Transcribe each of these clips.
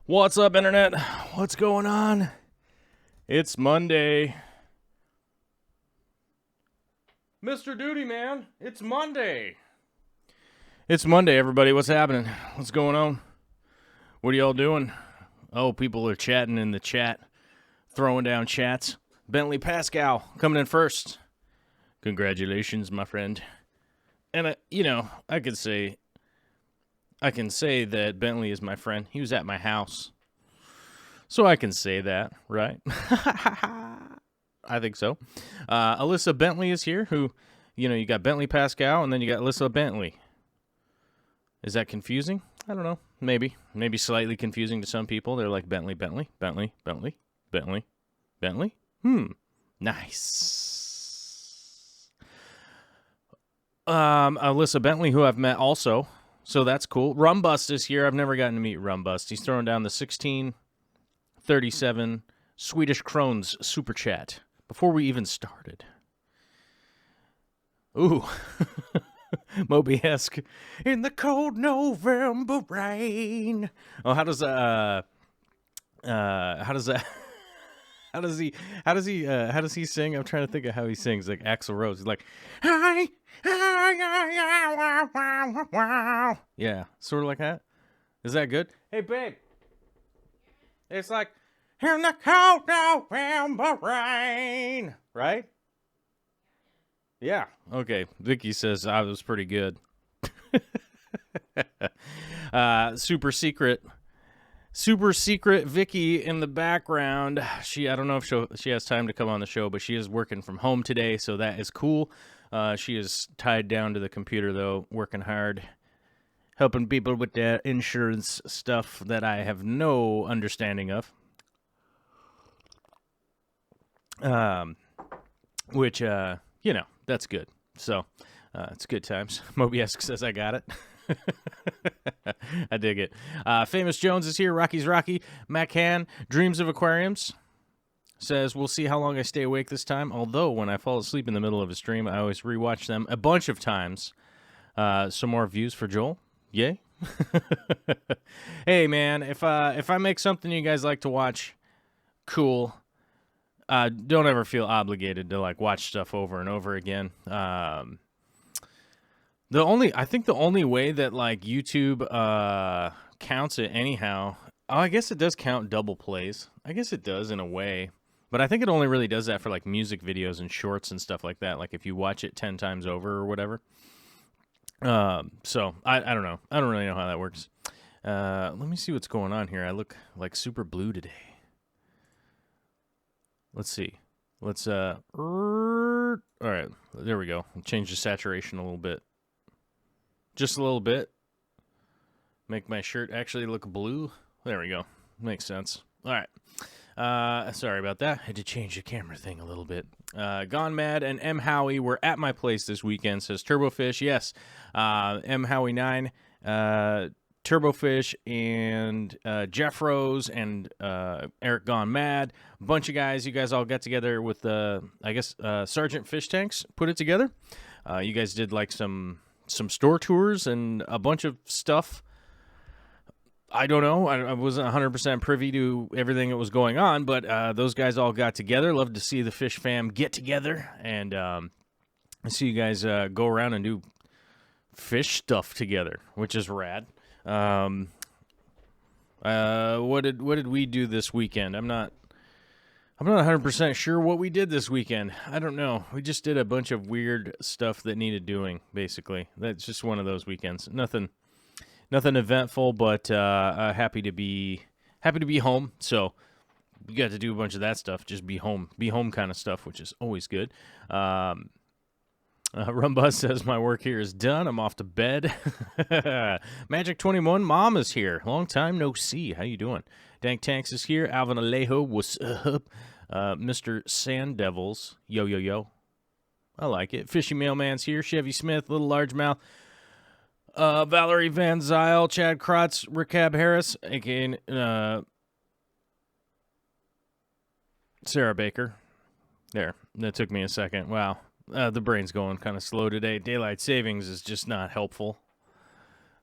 What's up, Internet? What's going on? It's Monday. Mr. Duty Man, it's Monday. It's Monday, everybody. What's happening? What's going on? What are y'all doing? Oh, people are chatting in the chat, throwing down chats. Bentley Pascal coming in first. Congratulations, my friend. And, I can say that Bentley is my friend. He was at my house. So I can say that, right? I think so. Alyssa Bentley is here, who, you got Bentley Pascal, and then you got Alyssa Bentley. Is that confusing? I don't know. Maybe slightly confusing to some people. They're like Bentley. Nice. Alyssa Bentley, who I've met also, so that's cool. Rumbust is here. I've never gotten to meet Rumbust. He's throwing down the 1637 Swedish Krones super chat before we even started. Ooh. Moby-esque. In the cold November rain. Oh, how does he sing? I'm trying to think of how he sings, like Axl Rose. He's like, hi, yeah, sort of like that. Is that good? Hey, babe. It's like, in the cold November rain. Right? Yeah. Okay. Vicky says I was pretty good. Super secret Vicky in the background. I don't know if she has time to come on the show, but she is working from home today, so that is cool. She is tied down to the computer, though, working hard, helping people with their insurance stuff that I have no understanding of. Which, that's good. So, it's good times. Moby-esque says I got it. I dig it. Famous Jones is here. Rocky's Rocky. McCann, Dreams of Aquariums, says, we'll see how long I stay awake this time. Although, when I fall asleep in the middle of a stream, I always rewatch them a bunch of times. Some more views for Joel. Yay. Hey, man, if I make something you guys like to watch, cool. Don't ever feel obligated to watch stuff over and over again. I think the only way that YouTube counts it anyhow. Oh, I guess it does count double plays. I guess it does in a way, but I think it only really does that for music videos and shorts and stuff like that. Like if you watch it 10 times over or whatever. So I don't know. I don't really know how that works. Let me see what's going on here. I look super blue today. Let's see. Let's, all right, there we go. Change the saturation a little bit. Just a little bit. Make my shirt actually look blue. There we go. Makes sense. All right. Sorry about that. I had to change the camera thing a little bit. Gone Mad and M. Howie were at my place this weekend, says Turbofish. Yes. M. Howie 9. Turbofish and Jeff Rose and Eric Gone Mad. A bunch of guys. You guys all got together with, Sergeant Fish Tanks put it together. You guys did some store tours and a bunch of stuff. I don't know. I wasn't 100% privy to everything that was going on, but those guys all got together. Love to see the Fishfam get together and see you guys go around and do fish stuff together, which is rad. What did we do this weekend? I'm not 100% sure what we did this weekend. I don't know. We just did a bunch of weird stuff that needed doing, basically. That's just one of those weekends. Nothing eventful, but happy to be home. So we got to do a bunch of that stuff. Just be home kind of stuff, which is always good. Rumbus says, my work here is done. I'm off to bed. Magic 21 Mom is here. Long time no see. How you doing? Dank Tanks is here. Alvin Alejo, what's up? Mr. Sand Devils, yo, yo, yo. I like it. Fishy Mailman's here. Chevy Smith, Little Largemouth. Valerie Van Zyl, Chad Krotz, Ricab Harris, a.k.a. Sarah Baker. There. That took me a second. Wow. The brain's going kind of slow today. Daylight savings is just not helpful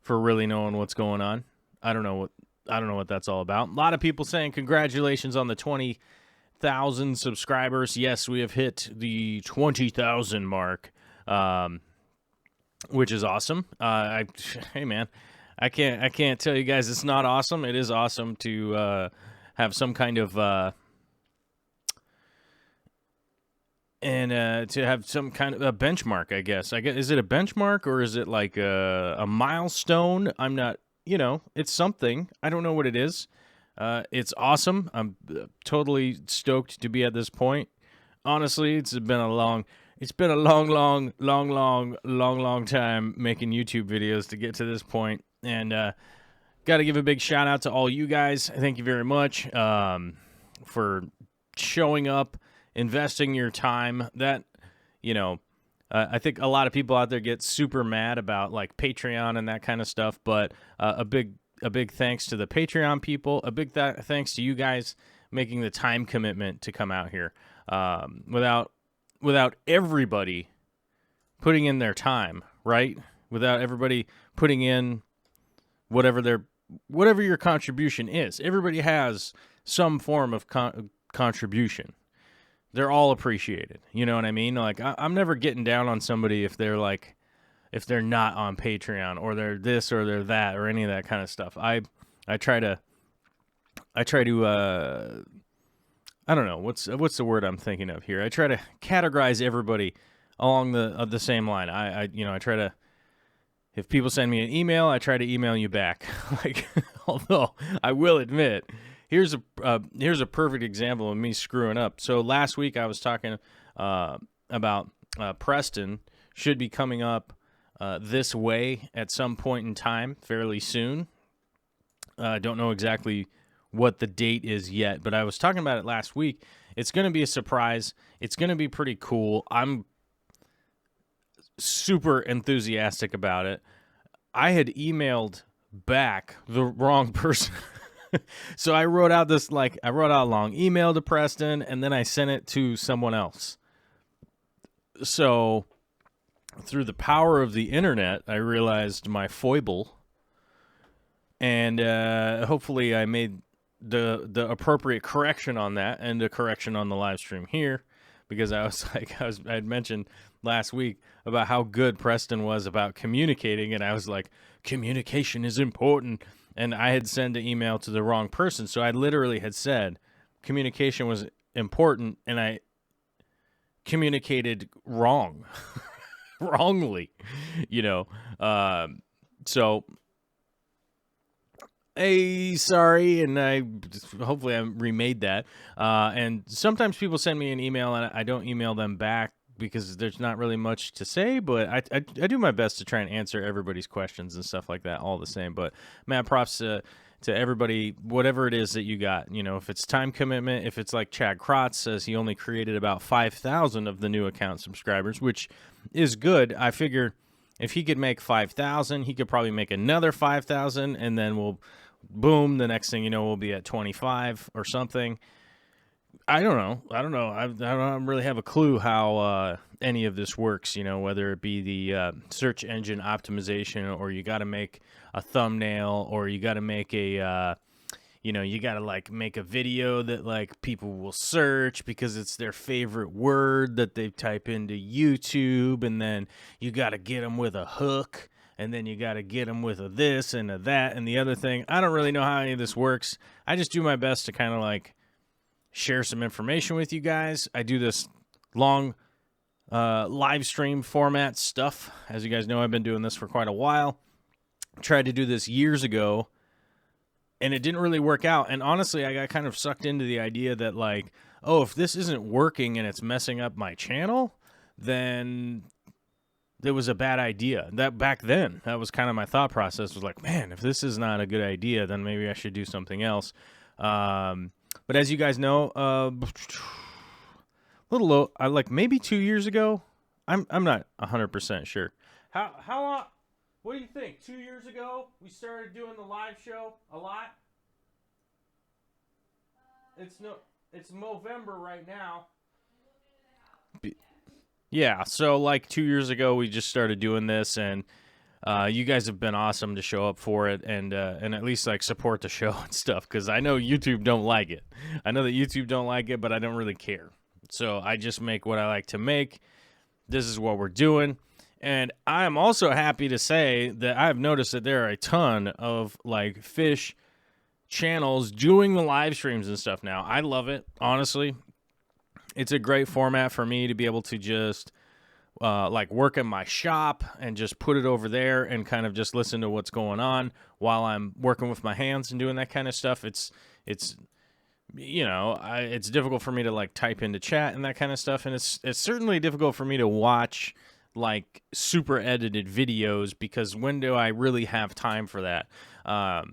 for really knowing what's going on. I don't know what that's all about. A lot of people saying congratulations on the 20,000 subscribers. Yes, we have hit the 20,000 mark, which is awesome. Hey man, I can't tell you guys it's not awesome. It is awesome to have some kind of to have some kind of a benchmark, I guess. Is it a benchmark or is it like a milestone? I'm not, it's something. I don't know what it is. It's awesome. I'm totally stoked to be at this point. Honestly, it's been a long time making YouTube videos to get to this point. And got to give a big shout out to all you guys. Thank you very much for showing up, investing your time. That, I think a lot of people out there get super mad about like Patreon and that kind of stuff, but a big thanks to the Patreon people, a big thanks to you guys making the time commitment to come out here. Without everybody putting in their time, right? Without everybody putting in whatever your contribution is. Everybody has some form of contribution. They're all appreciated. You know what I mean? Like, I'm never getting down on somebody if they're not on Patreon or they're this or they're that or any of that kind of stuff. I try to I don't know, what's the word I'm thinking of here? I try to categorize everybody along the same line. I try to, if people send me an email, I try to email you back. Like, although I will admit, here's a perfect example of me screwing up. So last week I was talking about Preston should be coming up this way at some point in time, fairly soon. Don't know exactly what the date is yet, but I was talking about it last week. It's going to be a surprise. It's going to be pretty cool. I'm super enthusiastic about it. I had emailed back the wrong person. So I wrote out a long email to Preston, and then I sent it to someone else. So through the power of the internet, I realized my foible, and hopefully I made the appropriate correction on that and the correction on the live stream here, because I had mentioned last week about how good Preston was about communicating, and I was like, communication is important, and I had sent an email to the wrong person. So I literally had said communication was important, and I communicated wrongly, so hey, sorry, and hopefully I remade that. And sometimes people send me an email and I don't email them back because there's not really much to say, but I do my best to try and answer everybody's questions and stuff like that all the same. But man, props to everybody, whatever it is that you got. If it's time commitment, if it's like Chad Krotz says he only created about 5,000 of the new account subscribers, which is good. I figure if he could make 5,000, he could probably make another 5,000, and then boom, the next thing you know, we'll be at 25 or something. I don't know. I don't really have a clue how any of this works, whether it be the search engine optimization, or you got to make a thumbnail, or you got to make a, you got to make a video that people will search because it's their favorite word that they type into YouTube, and then you got to get them with a hook, and then you got to get them with a this and a that and the other thing. I don't really know how any of this works. I just do my best to kind of share some information with you guys. I do this long live stream format stuff. As you guys know, I've been doing this for quite a while. Tried to do this years ago, and it didn't really work out. And honestly, I got kind of sucked into the idea that if this isn't working and it's messing up my channel, then it was a bad idea. That back then, that was kind of my thought process, was like, man, if this is not a good idea, then maybe I should do something else. But as you guys know, little low, like maybe 2 years ago. I'm not 100% sure. How long? What do you think? 2 years ago, we started doing the live show a lot. It's November right now. Yeah, so like 2 years ago, we just started doing this, and you guys have been awesome to show up for it, and at least like support the show and stuff. Because I know YouTube don't like it. I know that YouTube don't like it, but I don't really care. So I just make what I like to make. This is what we're doing. And I am also happy to say that I've noticed that there are a ton of like fish channels doing the live streams and stuff now. I love it, honestly. It's a great format for me to be able to just like work in my shop and just put it over there and kind of just listen to what's going on while I'm working with my hands and doing that kind of stuff. It's you know, it's difficult for me to like type into chat and that kind of stuff, and it's certainly difficult for me to watch like super edited videos, because when do I really have time for that? I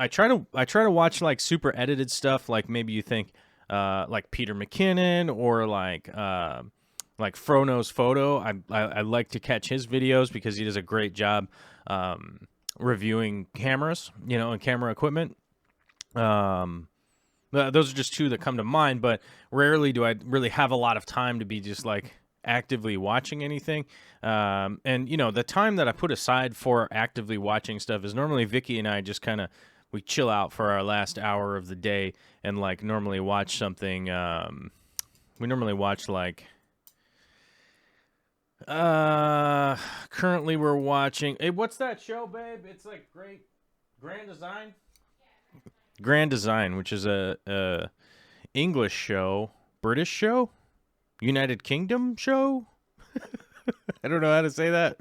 try to watch like super edited stuff, like maybe you think like Peter McKinnon or like Frono's Photo. I like to catch his videos because he does a great job reviewing cameras, you know, and camera equipment. Those are just two that come to mind, but rarely do I really have a lot of time to be just like actively watching anything. And you know, the time that I put aside for actively watching stuff is normally Vicky and I just kind of, we chill out for our last hour of the day and like normally watch something. We normally watch like, currently we're watching, hey, what's that show, babe? It's like Grand Design, which is a English show, British show, United Kingdom show. I don't know how to say that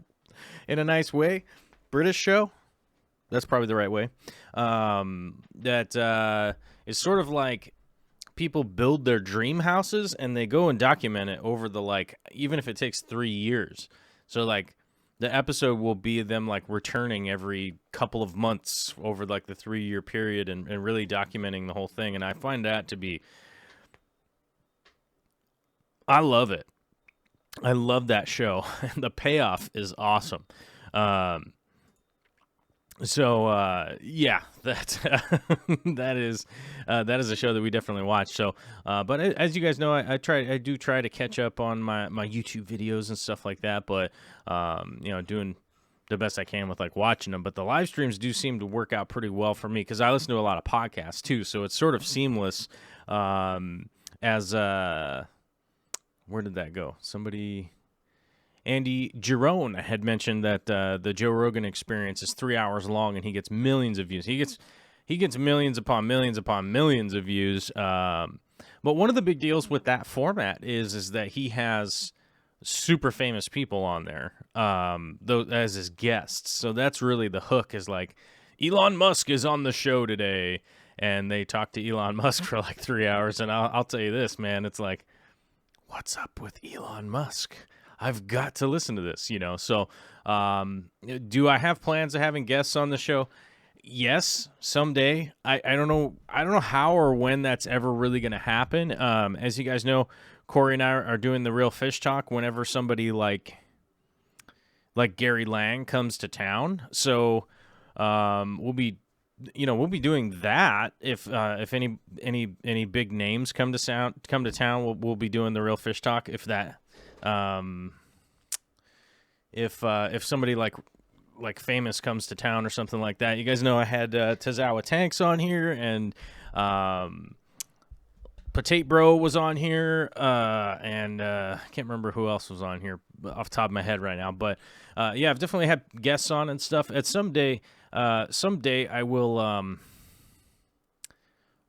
in a nice way. British show. That's probably the right way. That is sort of like people build their dream houses and they go and document it over the, like, even if it takes 3 years. So like the episode will be them like returning every couple of months over like the 3-year period and really documenting the whole thing. And I find that to be, I love it. I love that show. The payoff is awesome. Yeah, that is a show that we definitely watch. So, but as you guys know, I do try to catch up on my YouTube videos and stuff like that. But you know, doing the best I can with like watching them. But the live streams do seem to work out pretty well for me because I listen to a lot of podcasts too. So it's sort of seamless. Where did that go? Andy Girone had mentioned that the Joe Rogan Experience is 3 hours long and he gets millions of views. He gets millions upon millions upon millions of views. But one of the big deals with that format is that he has super famous people on there as his guests. So that's really the hook, is like Elon Musk is on the show today, and they talk to Elon Musk for like 3 hours. And I'll tell you this, man, it's like, what's up with Elon Musk? I've got to listen to this, you know. So, do I have plans of having guests on the show? Yes, someday. I don't know how or when that's ever really going to happen. As you guys know, Corey and I are doing the Real Fish Talk whenever somebody like Gary Lang comes to town. So, we'll be doing that if any big names come to town. We'll be doing the Real Fish Talk if that. If somebody like famous comes to town or something like that. You guys know I had Tazawa Tanks on here, and Potate Bro was on here, and I can't remember who else was on here off the top of my head right now. But yeah, I've definitely had guests on and stuff. At someday I will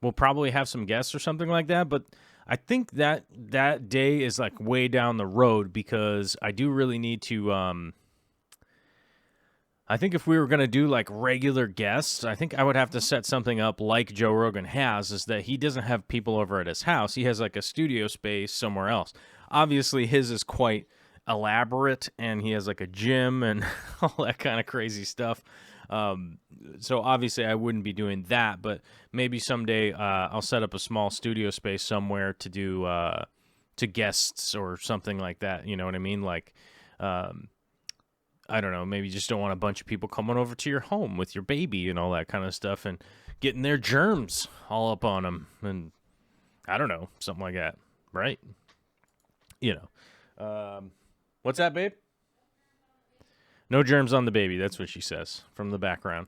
we'll probably have some guests or something like that. But I think that day is like way down the road, because I do really need to. I think if we were going to do like regular guests, I think I would have to set something up like Joe Rogan has, is that he doesn't have people over at his house. He has like a studio space somewhere else. Obviously, his is quite elaborate, and he has like a gym and all that kind of crazy stuff. So obviously I wouldn't be doing that, but maybe someday I'll set up a small studio space somewhere to do to guests or something like that. You know what I mean? Like, I don't know, maybe you just don't want a bunch of people coming over to your home with your baby and all that kind of stuff and getting their germs all up on them. And I don't know, something like that, right? You know. What's that, babe? No germs on the baby. That's what she says from the background.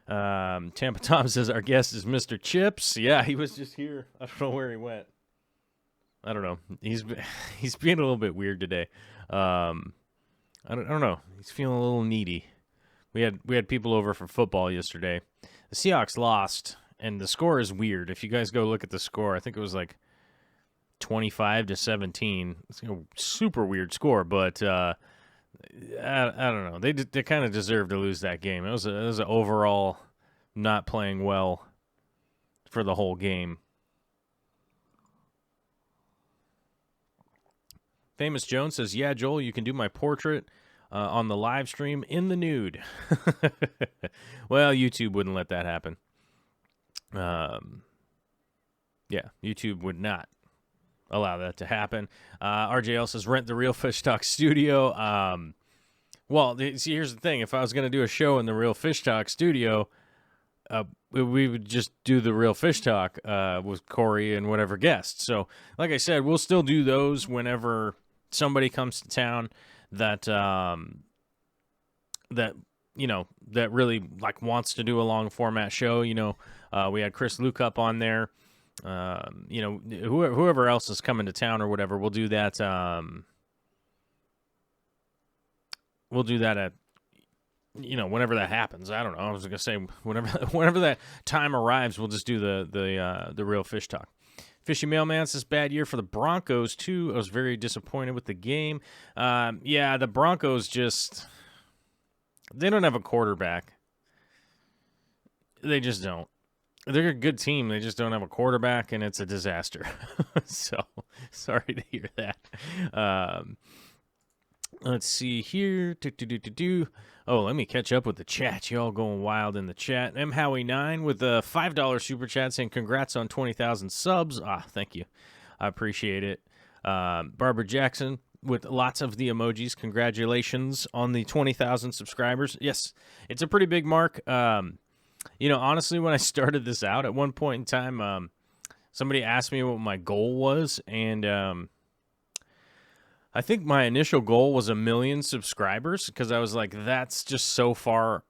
Tampa Tom says our guest is Mr. Chips. Yeah, he was just here. I don't know where he went. I don't know. He's being a little bit weird today. I don't know. He's feeling a little needy. We had people over for football yesterday. The Seahawks lost, and the score is weird. If you guys go look at the score, I think it was like 25-17. It's a super weird score, but I don't know. They kind of deserved to lose that game. It was an overall not playing well for the whole game. Famous Jones says, "Yeah, Joel, you can do my portrait on the live stream in the nude." Well, YouTube wouldn't let that happen. Yeah, YouTube would not allow that to happen. RJL says, rent the Real Fish Talk studio. Well, see, here's the thing. If I was going to do a show in the Real Fish Talk studio, we would just do the Real Fish Talk with Corey and whatever guests. So, like I said, we'll still do those whenever somebody comes to town that that really like wants to do a long format show. You know, we had Chris Luke up on there. You know, whoever else is coming to town or whatever, we'll do that. We'll do that at, you know, whenever that happens. I don't know. I was gonna say whenever that time arrives, we'll just do the Real Fish Talk. Fishy Mailman says, bad year for the Broncos too. I was very disappointed with the game. Yeah, the Broncos they don't have a quarterback. They just don't. They're a good team. They just don't have a quarterback, and it's a disaster. So, sorry to hear that. Let's see here. Oh, let me catch up with the chat. Y'all going wild in the chat. M. Howie9 with a $5 super chat saying congrats on 20,000 subs. Thank you. I appreciate it. Barbara Jackson with lots of the emojis. Congratulations on the 20,000 subscribers. Yes, it's a pretty big mark. You know, honestly, when I started this out, at one point in time, somebody asked me what my goal was, and I think my initial goal was 1 million subscribers, because I was like, that's just so far,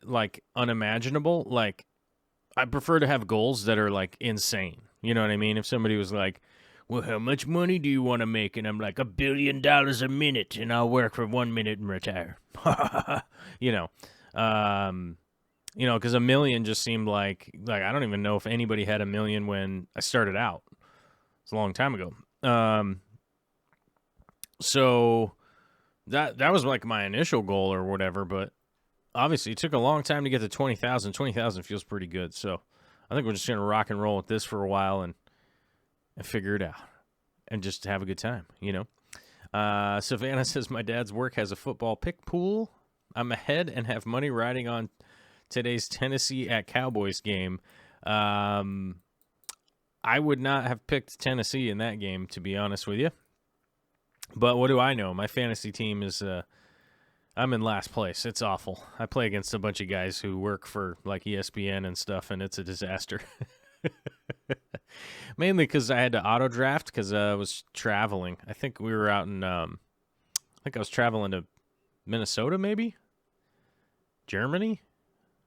like, unimaginable. Like, I prefer to have goals that are, like, insane. You know what I mean? If somebody was like, well, how much money do you want to make? And I'm like, $1 billion a minute, and I'll work for 1 minute and retire. You know, because 1 million just seemed like I don't even know if anybody had 1 million when I started out. It's a long time ago. So that was like my initial goal or whatever, but obviously it took a long time to get to 20,000. 20,000 feels pretty good. So I think we're just going to rock and roll with this for a while and figure it out and just have a good time, you know? Savannah says, my dad's work has a football pick pool. I'm ahead and have money riding on today's Tennessee at Cowboys game. I would not have picked Tennessee in that game, to be honest with you. But what do I know? My fantasy team is, I'm in last place. It's awful. I play against a bunch of guys who work for like ESPN and stuff, and it's a disaster. Mainly because I had to auto draft because I was traveling. I think we were out in, I think I was traveling to Minnesota, maybe? Germany?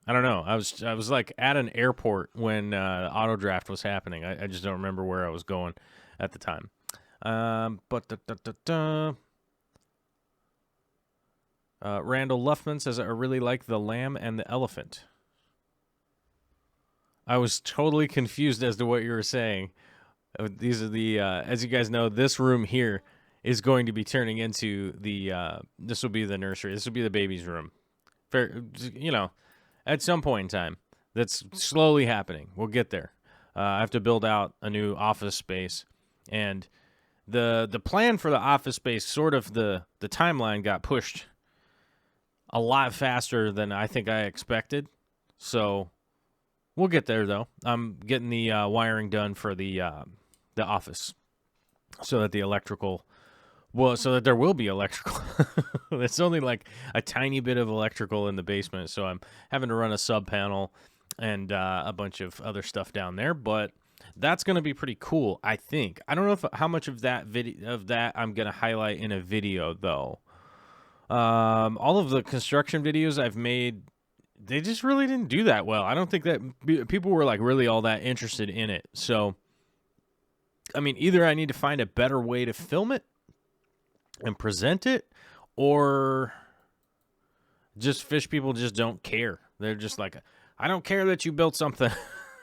I don't know. I was like at an airport when auto draft was happening. I just don't remember where I was going at the time. Randall Luffman says, I really like the lamb and the elephant. I was totally confused as to what you were saying. These are the, as you guys know, this room here is going to be turning into the, this will be the nursery. This will be the baby's room. Fair, you know, at some point in time. That's slowly happening. We'll get there. I have to build out a new office space, and the plan for the office space, sort of the timeline got pushed a lot faster than I think I expected. So we'll get there, though. I'm getting the wiring done for the office, so that the electrical, so that there will be electrical. It's only like a tiny bit of electrical in the basement, so I'm having to run a sub panel and a bunch of other stuff down there, but that's going to be pretty cool, I think. I don't know how much of that I'm going to highlight in a video, though. All of the construction videos I've made, they just really didn't do that well. I don't think that people were like really all that interested in it. So, I mean, either I need to find a better way to film it and present it, or just fish people just don't care. They're just like, I don't care that you built something.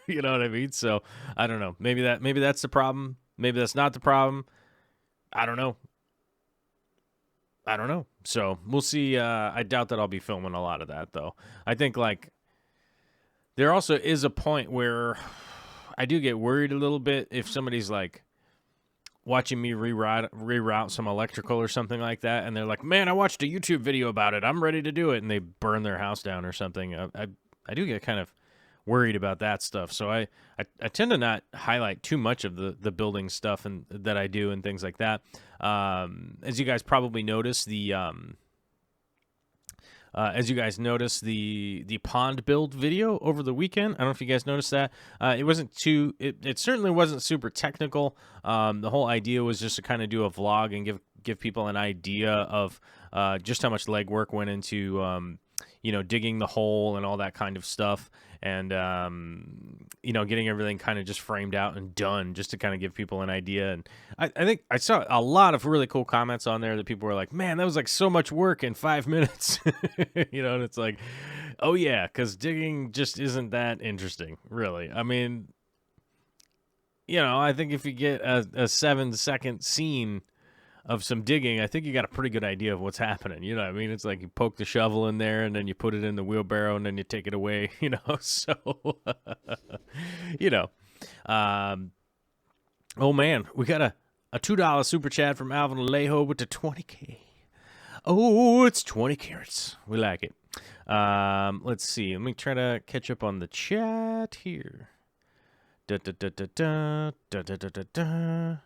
You know what I mean? So I don't know. Maybe that's the problem. Maybe that's not the problem. I don't know. So we'll see. I doubt that I'll be filming a lot of that, though. I think like there also is a point where I do get worried a little bit if somebody's like watching me reroute some electrical or something like that, and they're like, "Man, I watched a YouTube video about it. I'm ready to do it," and they burn their house down or something. I do get kind of worried about that stuff. So I tend to not highlight too much of the building stuff and that I do and things like that. As you guys probably noticed, the pond build video over the weekend. I don't know if you guys noticed that. It certainly wasn't super technical. The whole idea was just to kind of do a vlog and give people an idea of just how much legwork went into digging the hole and all that kind of stuff, and getting everything kind of just framed out and done, just to kind of give people an idea. And I think I saw a lot of really cool comments on there that people were like, "Man, that was like so much work in 5 minutes." And it's like, oh yeah, because digging just isn't that interesting, really. I mean, I think if you get a 7-second scene of some digging, I think you got a pretty good idea of what's happening. You know what I mean? It's like you poke the shovel in there, and then you put it in the wheelbarrow, and then you take it away, So, oh man, we got a $2 super chat from Alvin Alejo with the 20K. Oh, it's 20 carats. We like it. Let's see. Let me try to catch up on the chat here. Da da da da da da da da da.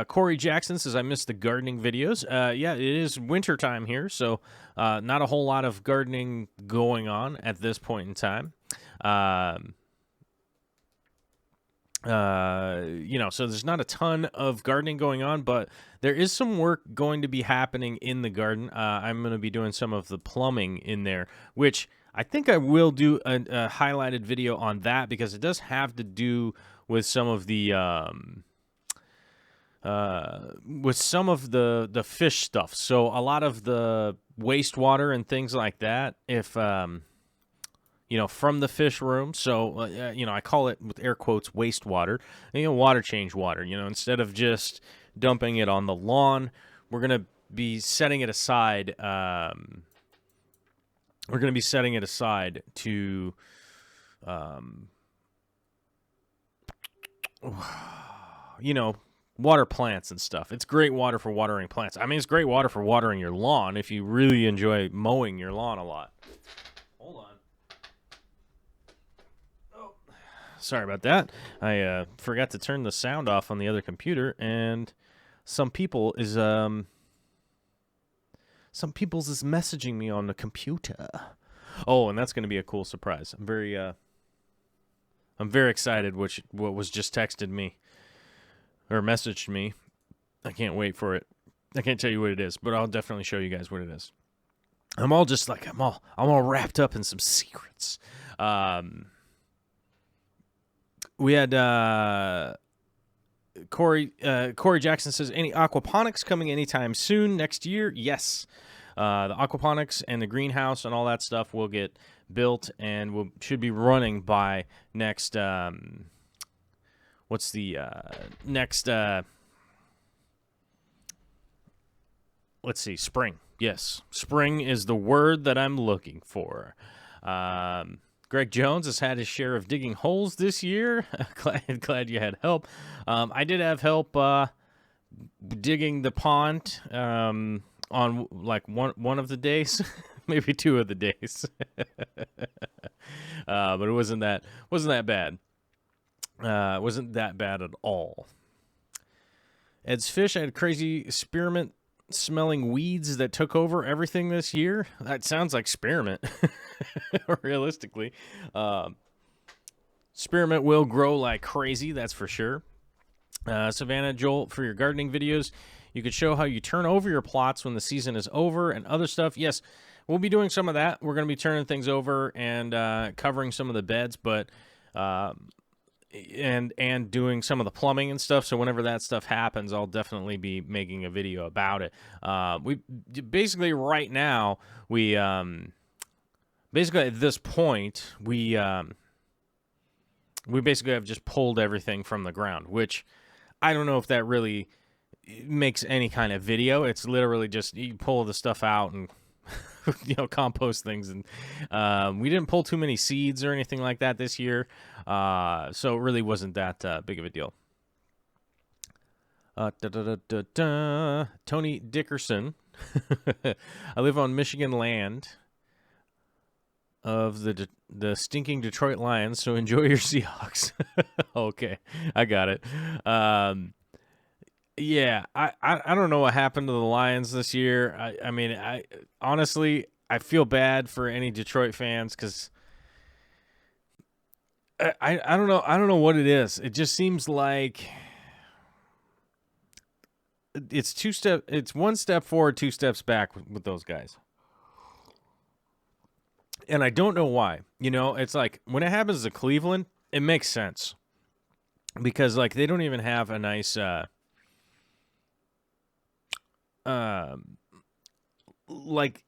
Corey Jackson says, I missed the gardening videos. Yeah, it is winter time here, so not a whole lot of gardening going on at this point in time. So there's not a ton of gardening going on, but there is some work going to be happening in the garden. I'm going to be doing some of the plumbing in there, which I think I will do a highlighted video on that, because it does have to do with some of the fish stuff. So a lot of the wastewater and things like that, if from the fish room. So I call it, with air quotes, wastewater. Water change water. Instead of just dumping it on the lawn, we're gonna be setting it aside. We're gonna be setting it aside to water plants and stuff. It's great water for watering plants. I mean, it's great water for watering your lawn if you really enjoy mowing your lawn a lot. Hold on. Oh, sorry about that. I forgot to turn the sound off on the other computer, and some people's is messaging me on the computer. Oh, and that's going to be a cool surprise. I'm very excited what was just texted me or messaged me. I can't wait for it. I can't tell you what it is, but I'll definitely show you guys what it is. I'm all wrapped up in some secrets. We had Corey Jackson says, any aquaponics coming anytime soon next year? Yes. The aquaponics and the greenhouse and all that stuff will get built and should be running by next spring. Yes, spring is the word that I'm looking for. Great Greg Jones has had his share of digging holes this year. Glad you had help. I did have help digging the pond on like one of the days, maybe 2 of the days. But it wasn't that bad. It wasn't that bad at all. Ed's Fish had crazy spearmint smelling weeds that took over everything this year. That sounds like spearmint. Realistically, spearmint will grow like crazy, that's for sure. Savannah, Joel, for your gardening videos, you could show how you turn over your plots when the season is over and other stuff. Yes, we'll be doing some of that. We're going to be turning things over and covering some of the beds, but and doing some of the plumbing and stuff. So whenever that stuff happens, I'll definitely be making a video about it. We basically right now basically at this point we basically have just pulled everything from the ground, which I don't know if that really makes any kind of video. It's literally just you pull the stuff out and compost things, and we didn't pull too many seeds or anything like that this year, so it really wasn't that big of a deal. Tony Dickerson. I live on Michigan land of the stinking Detroit Lions, so enjoy your Seahawks. Okay, I got it. Yeah, I don't know what happened to the Lions this year. I mean, I honestly feel bad for any Detroit fans because I don't know what it is. It just seems like it's 1 step forward, 2 steps back with those guys. And I don't know why. It's like when it happens to Cleveland, it makes sense because like they don't even have a nice like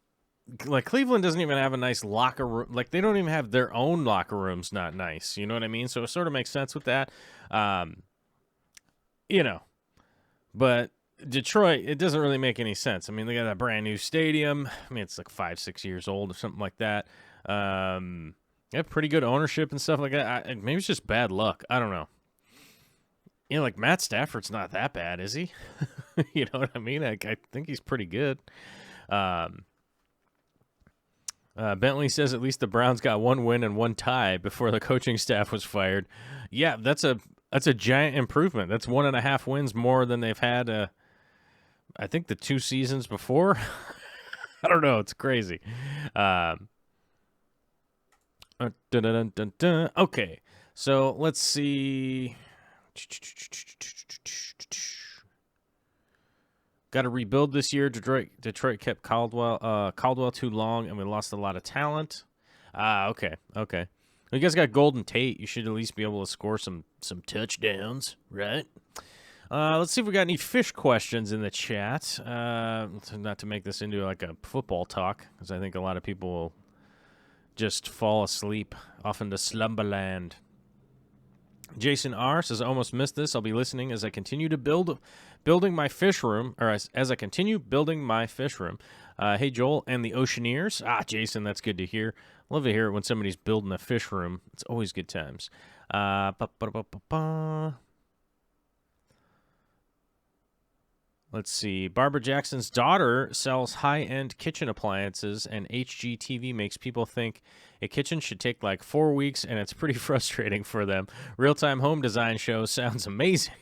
Cleveland doesn't even have a nice locker room. Like they don't even have their own locker rooms. Not nice. You know what I mean? So it sort of makes sense with that. But Detroit, it doesn't really make any sense. I mean, they got a brand new stadium. I mean, it's like 5-6 years old or something like that. They have pretty good ownership and stuff like that. Maybe it's just bad luck. I don't know. Like Matt Stafford's not that bad, is he? You know what I mean? I think he's pretty good. Bentley says at least the Browns got 1 win and 1 tie before the coaching staff was fired. Yeah, that's a giant improvement. That's 1.5 wins more than they've had. I think the 2 seasons before. I don't know. It's crazy. Okay, so let's see. Got to rebuild this year. Detroit kept Caldwell too long, and we lost a lot of talent. Okay. You guys got Golden Tate. You should at least be able to score some touchdowns, right? Let's see if we got any fish questions in the chat. Not to make this into like a football talk, because I think a lot of people will just fall asleep off into slumberland. Jason R. says, I almost missed this. I'll be listening as I continue to building my fish room, or as I continue building my fish room. Hey, Joel and the Oceaneers. Jason, that's good to hear. Love to hear it when somebody's building a fish room. It's always good times. Let's see. Barbara Jackson's daughter sells high-end kitchen appliances, and HGTV makes people think a kitchen should take like 4 weeks, and it's pretty frustrating for them. Real-time home design show sounds amazing.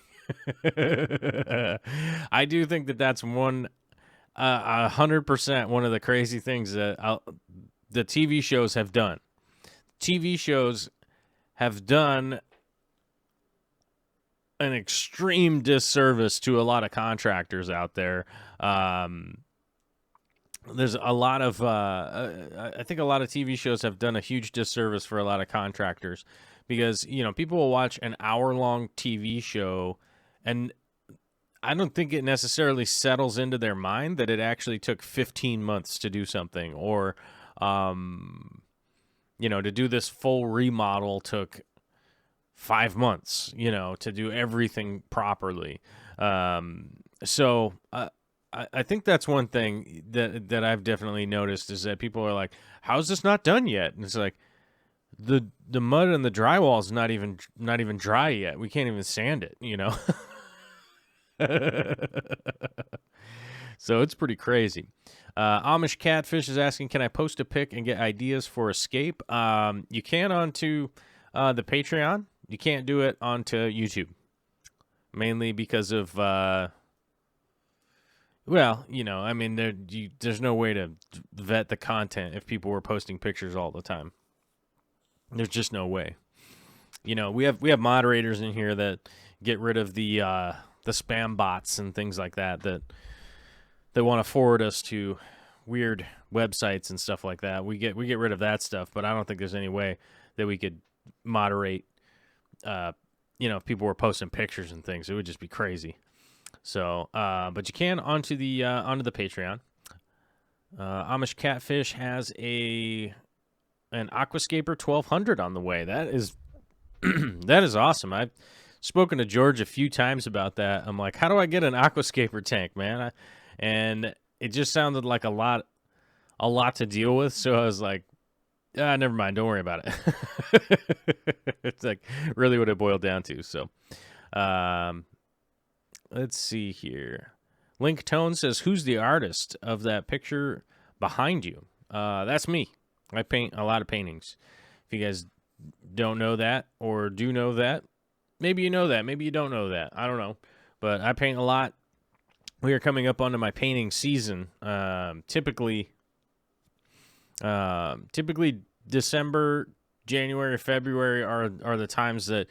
I do think that's 100% one of the crazy things that the TV shows have done. TV shows have done an extreme disservice to a lot of contractors out there. There's a lot of, I think a lot of TV shows have done a huge disservice for a lot of contractors because, people will watch an hour-long TV show and I don't think it necessarily settles into their mind that it actually took 15 months to do something or, to do this full remodel took 5 months, to do everything properly. So I think that's one thing that I've definitely noticed is that people are like, how's this not done yet? And it's like, the mud and the drywall is not even dry yet. We can't even sand it, you know. So it's pretty crazy. Amish Catfish is asking, can I post a pic and get ideas for escape? You can onto the Patreon. You can't do it onto YouTube, mainly because of well, you know, I mean, there's no way to vet the content if people were posting pictures all the time. There's just no way. You know, we have moderators in here that get rid of the spam bots and things like that want to forward us to weird websites and stuff like that. We get rid of that stuff, but I don't think there's any way that we could moderate. You know, if people were posting pictures and things, it would just be crazy. So, but you can onto the Patreon. Amish Catfish has an Aquascaper 1200 on the way. That is that is awesome. I've spoken to George a few times about that. I'm like, how do I get an Aquascaper tank, man? And it just sounded like a lot to deal with. So I was like, never mind. Don't worry about it. It's like really what it boiled down to. So, let's see here. Link Tone says, who's the artist of that picture behind you? That's me. I paint a lot of paintings. If you guys don't know that or do know that, maybe you know that, maybe you don't know that. I don't know. But I paint a lot. We are coming up onto my painting season. Typically December, January, February are the times that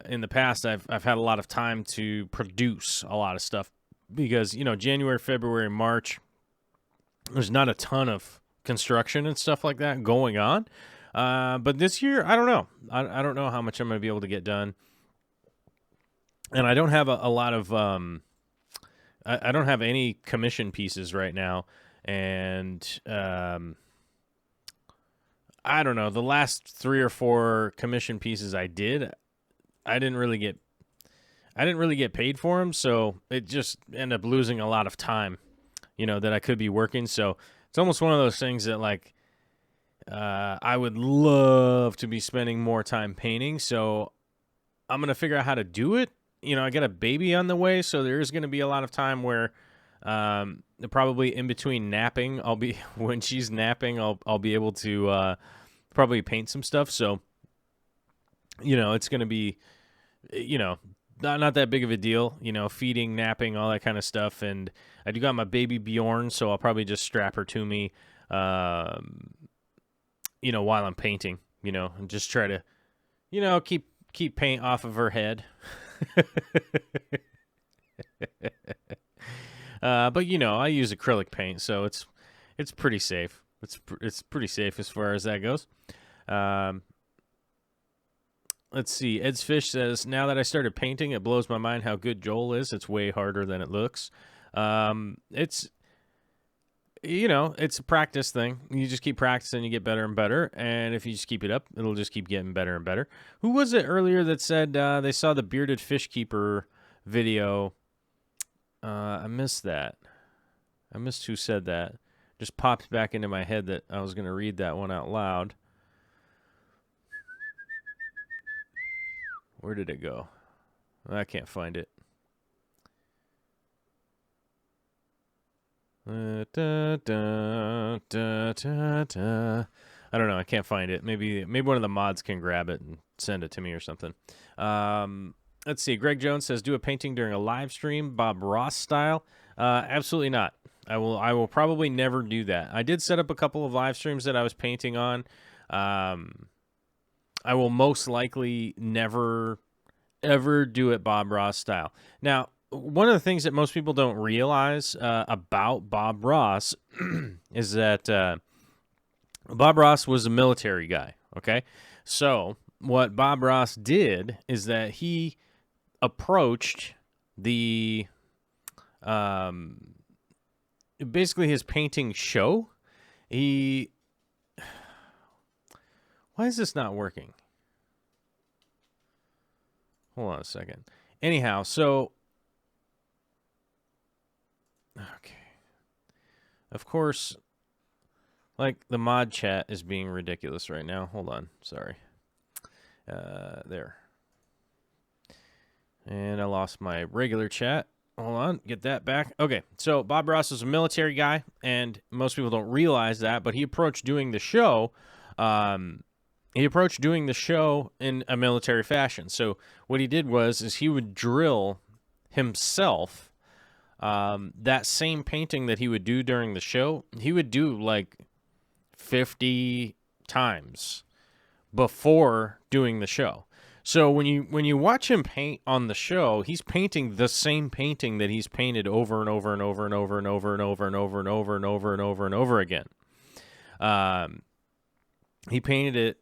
in the past I've had a lot of time to produce a lot of stuff because, you know, January, February, March, there's not a ton of construction and stuff like that going on. But this year, I don't know. I don't know how much I'm going to be able to get done. And I don't have a lot of I don't have any commission pieces right now. And I don't know. The last 3 or 4 commission pieces I didn't really get paid for them, so it just ended up losing a lot of time, you know, that I could be working. So it's almost one of those things that, like, I would love to be spending more time painting, so I'm going to figure out how to do it. You know, I got a baby on the way, so there is going to be a lot of time where probably in between napping, when she's napping, I'll be able to probably paint some stuff. So, you know, it's going to be, you know, not that big of a deal, you know, feeding, napping, all that kind of stuff. And I do got my baby Bjorn, so I'll probably just strap her to me, you know, while I'm painting, you know, and just try to, you know, keep paint off of her head. But you know, I use acrylic paint, so it's pretty safe. It's pretty safe as far as that goes. Let's see. Ed's Fish says, now that I started painting, it blows my mind how good Joel is. It's way harder than it looks. It's, you know, it's a practice thing. You just keep practicing, you get better and better. And if you just keep it up, it'll just keep getting better and better. Who was it earlier that said they saw the Bearded Fish Keeper video? I missed that. I missed who said that. Just popped back into my head that I was going to read that one out loud. Where did it go? I can't find it. I don't know. I can't find it. Maybe one of the mods can grab it and send it to me or something. Let's see. Greg Jones says, do a painting during a live stream, Bob Ross style. Absolutely not. I will probably never do that. I did set up a couple of live streams that I was painting on. I will most likely never, ever do it Bob Ross style. Now, one of the things that most people don't realize about Bob Ross is that Bob Ross was a military guy, okay? So what Bob Ross did is that he approached the basically his painting show. Why is this not working? Hold on a second. Anyhow, so okay. Of course, Like, the mod chat is being ridiculous right now. Hold on. Sorry. There. And I lost my regular chat. Hold on. Get that back. Okay. So, Bob Ross is a military guy, and most people don't realize that, but he approached doing the show. He approached doing the show in a military fashion. So, what he did is he would drill himself that same painting that he would do during the show. He would do like 50 times before doing the show. So when you watch him paint on the show, he's painting the same painting that he's painted over and over and over and over and over and over and over and over and over and over and over again. He painted it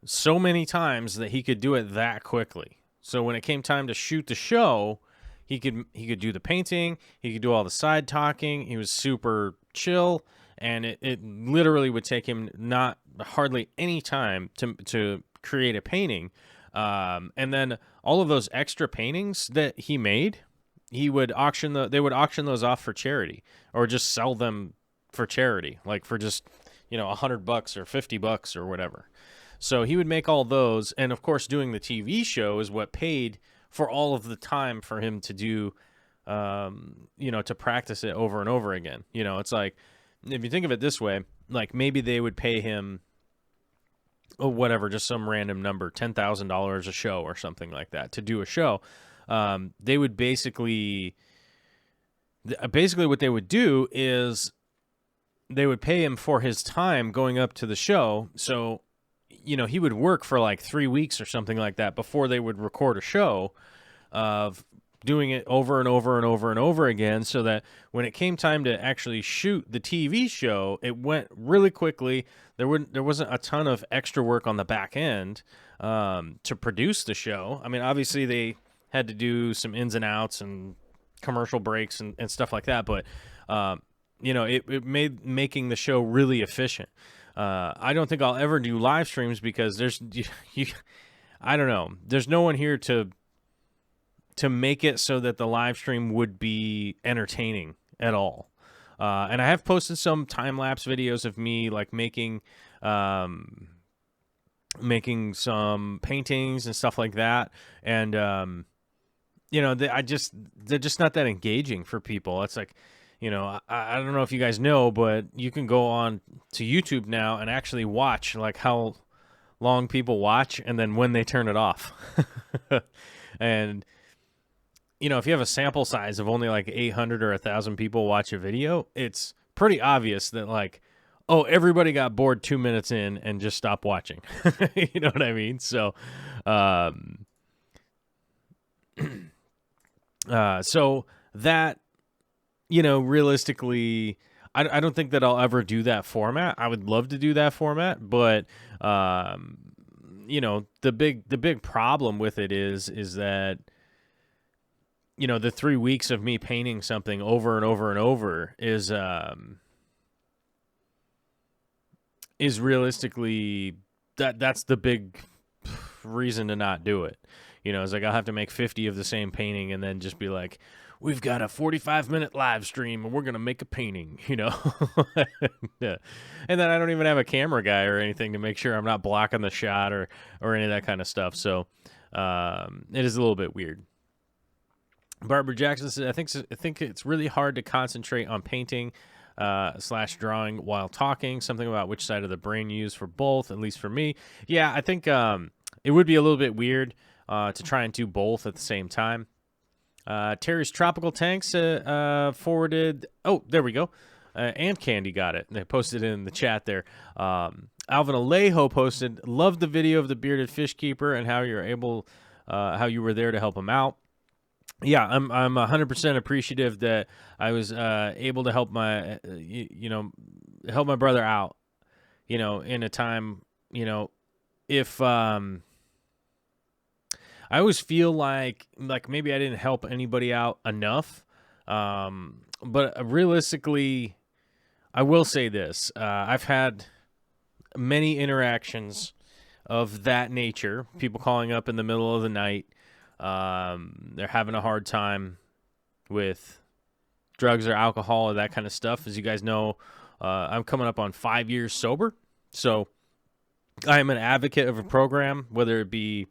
so many times that he could do it that quickly. So when it came time to shoot the show, he could do the painting, he could do all the side talking. He was super chill, and it literally would take him not hardly any time to create a painting. And then all of those extra paintings that he made, they would auction those off for charity, or just sell them for charity, like for just, $100 or $50 or whatever. So he would make all those, and of course doing the TV show is what paid for all of the time for him to do, to practice it over and over again. It's like, if you think of it this way, like maybe they would pay him, whatever, just some random number, $10,000 a show or something like that to do a show. They would basically what they would do is they would pay him for his time going up to the show. So, he would work for like 3 weeks or something like that before they would record a show of doing it over and over and over and over again, so that when it came time to actually shoot the TV show, it went really quickly. There wasn't a ton of extra work on the back end to produce the show. I mean, obviously they had to do some ins and outs and commercial breaks and stuff like that, but it made making the show really efficient. I don't think I'll ever do live streams because I don't know. There's no one here to make it so that the live stream would be entertaining at all. And I have posted some time-lapse videos of me like making some paintings and stuff like that. And, they're just not that engaging for people. It's like, I don't know if you guys know, but you can go on to YouTube now and actually watch like how long people watch and then when they turn it off. And, if you have a sample size of only like 800 or 1,000 people watch a video, it's pretty obvious that like, oh, everybody got bored 2 minutes in and just stopped watching. You know what I mean? So, so that, realistically, I don't think that I'll ever do that format. I would love to do that format, but, the big problem with it is that, the 3 weeks of me painting something over and over and over is realistically that's the big reason to not do it. It's like I'll have to make 50 of the same painting and then just be like, we've got a 45-minute live stream and we're going to make a painting, Yeah. And then I don't even have a camera guy or anything to make sure I'm not blocking the shot or any of that kind of stuff. So it is a little bit weird. Barbara Jackson says, I think it's really hard to concentrate on painting / drawing while talking. Something about which side of the brain you use for both, at least for me. Yeah, I think it would be a little bit weird to try and do both at the same time. Terry's Tropical Tanks forwarded. Oh, there we go. And Candy got it. They posted it in the chat there. Alvin Alejo posted, loved the video of the bearded fish keeper and how how you were there to help him out. Yeah, I'm 100% appreciative that I was able to help my help my brother out, in a time, if I always feel like maybe I didn't help anybody out enough, but realistically, I will say this: I've had many interactions of that nature. People calling up in the middle of the night. They're having a hard time with drugs or alcohol or that kind of stuff. As you guys know, I'm coming up on 5 years sober, so I am an advocate of a program, whether it be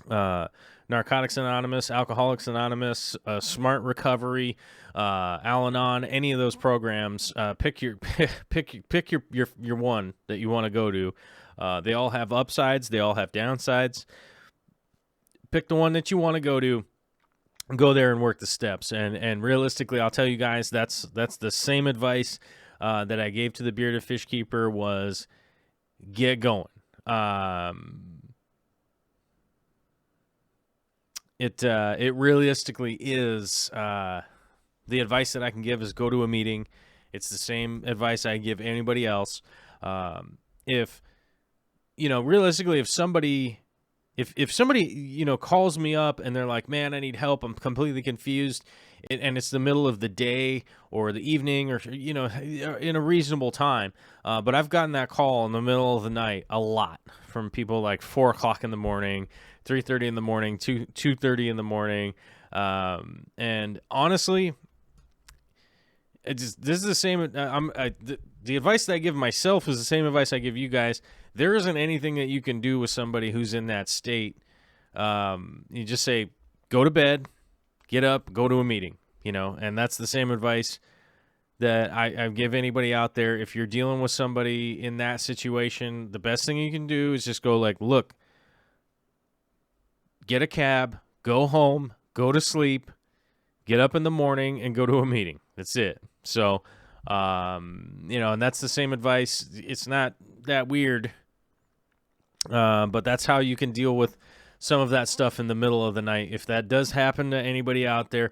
Narcotics Anonymous, Alcoholics Anonymous, Smart Recovery, Al-Anon, any of those programs. Pick your one that you want to go to. They all have upsides. They all have downsides. Pick the one that you want to go to. Go there and work the steps. And realistically, I'll tell you guys, that's the same advice that I gave to the bearded fish keeper was get going. It realistically is the advice that I can give is go to a meeting. It's the same advice I give anybody else. If realistically, if somebody calls me up and they're like, man, I need help, I'm completely confused, and it's the middle of the day or the evening or in a reasonable time, but I've gotten that call in the middle of the night a lot from people like 4 o'clock in the morning, 3:30 in the morning, 2:30 in the morning, and honestly, this is the same. The advice that I give myself is the same advice I give you guys. There isn't anything that you can do with somebody who's in that state. You just say, go to bed, get up, go to a meeting, and that's the same advice that I give anybody out there. If you're dealing with somebody in that situation, the best thing you can do is just go like, look, get a cab, go home, go to sleep, get up in the morning, and go to a meeting. That's it. So, and that's the same advice. It's not that weird, but that's how you can deal with some of that stuff in the middle of the night. If that does happen to anybody out there,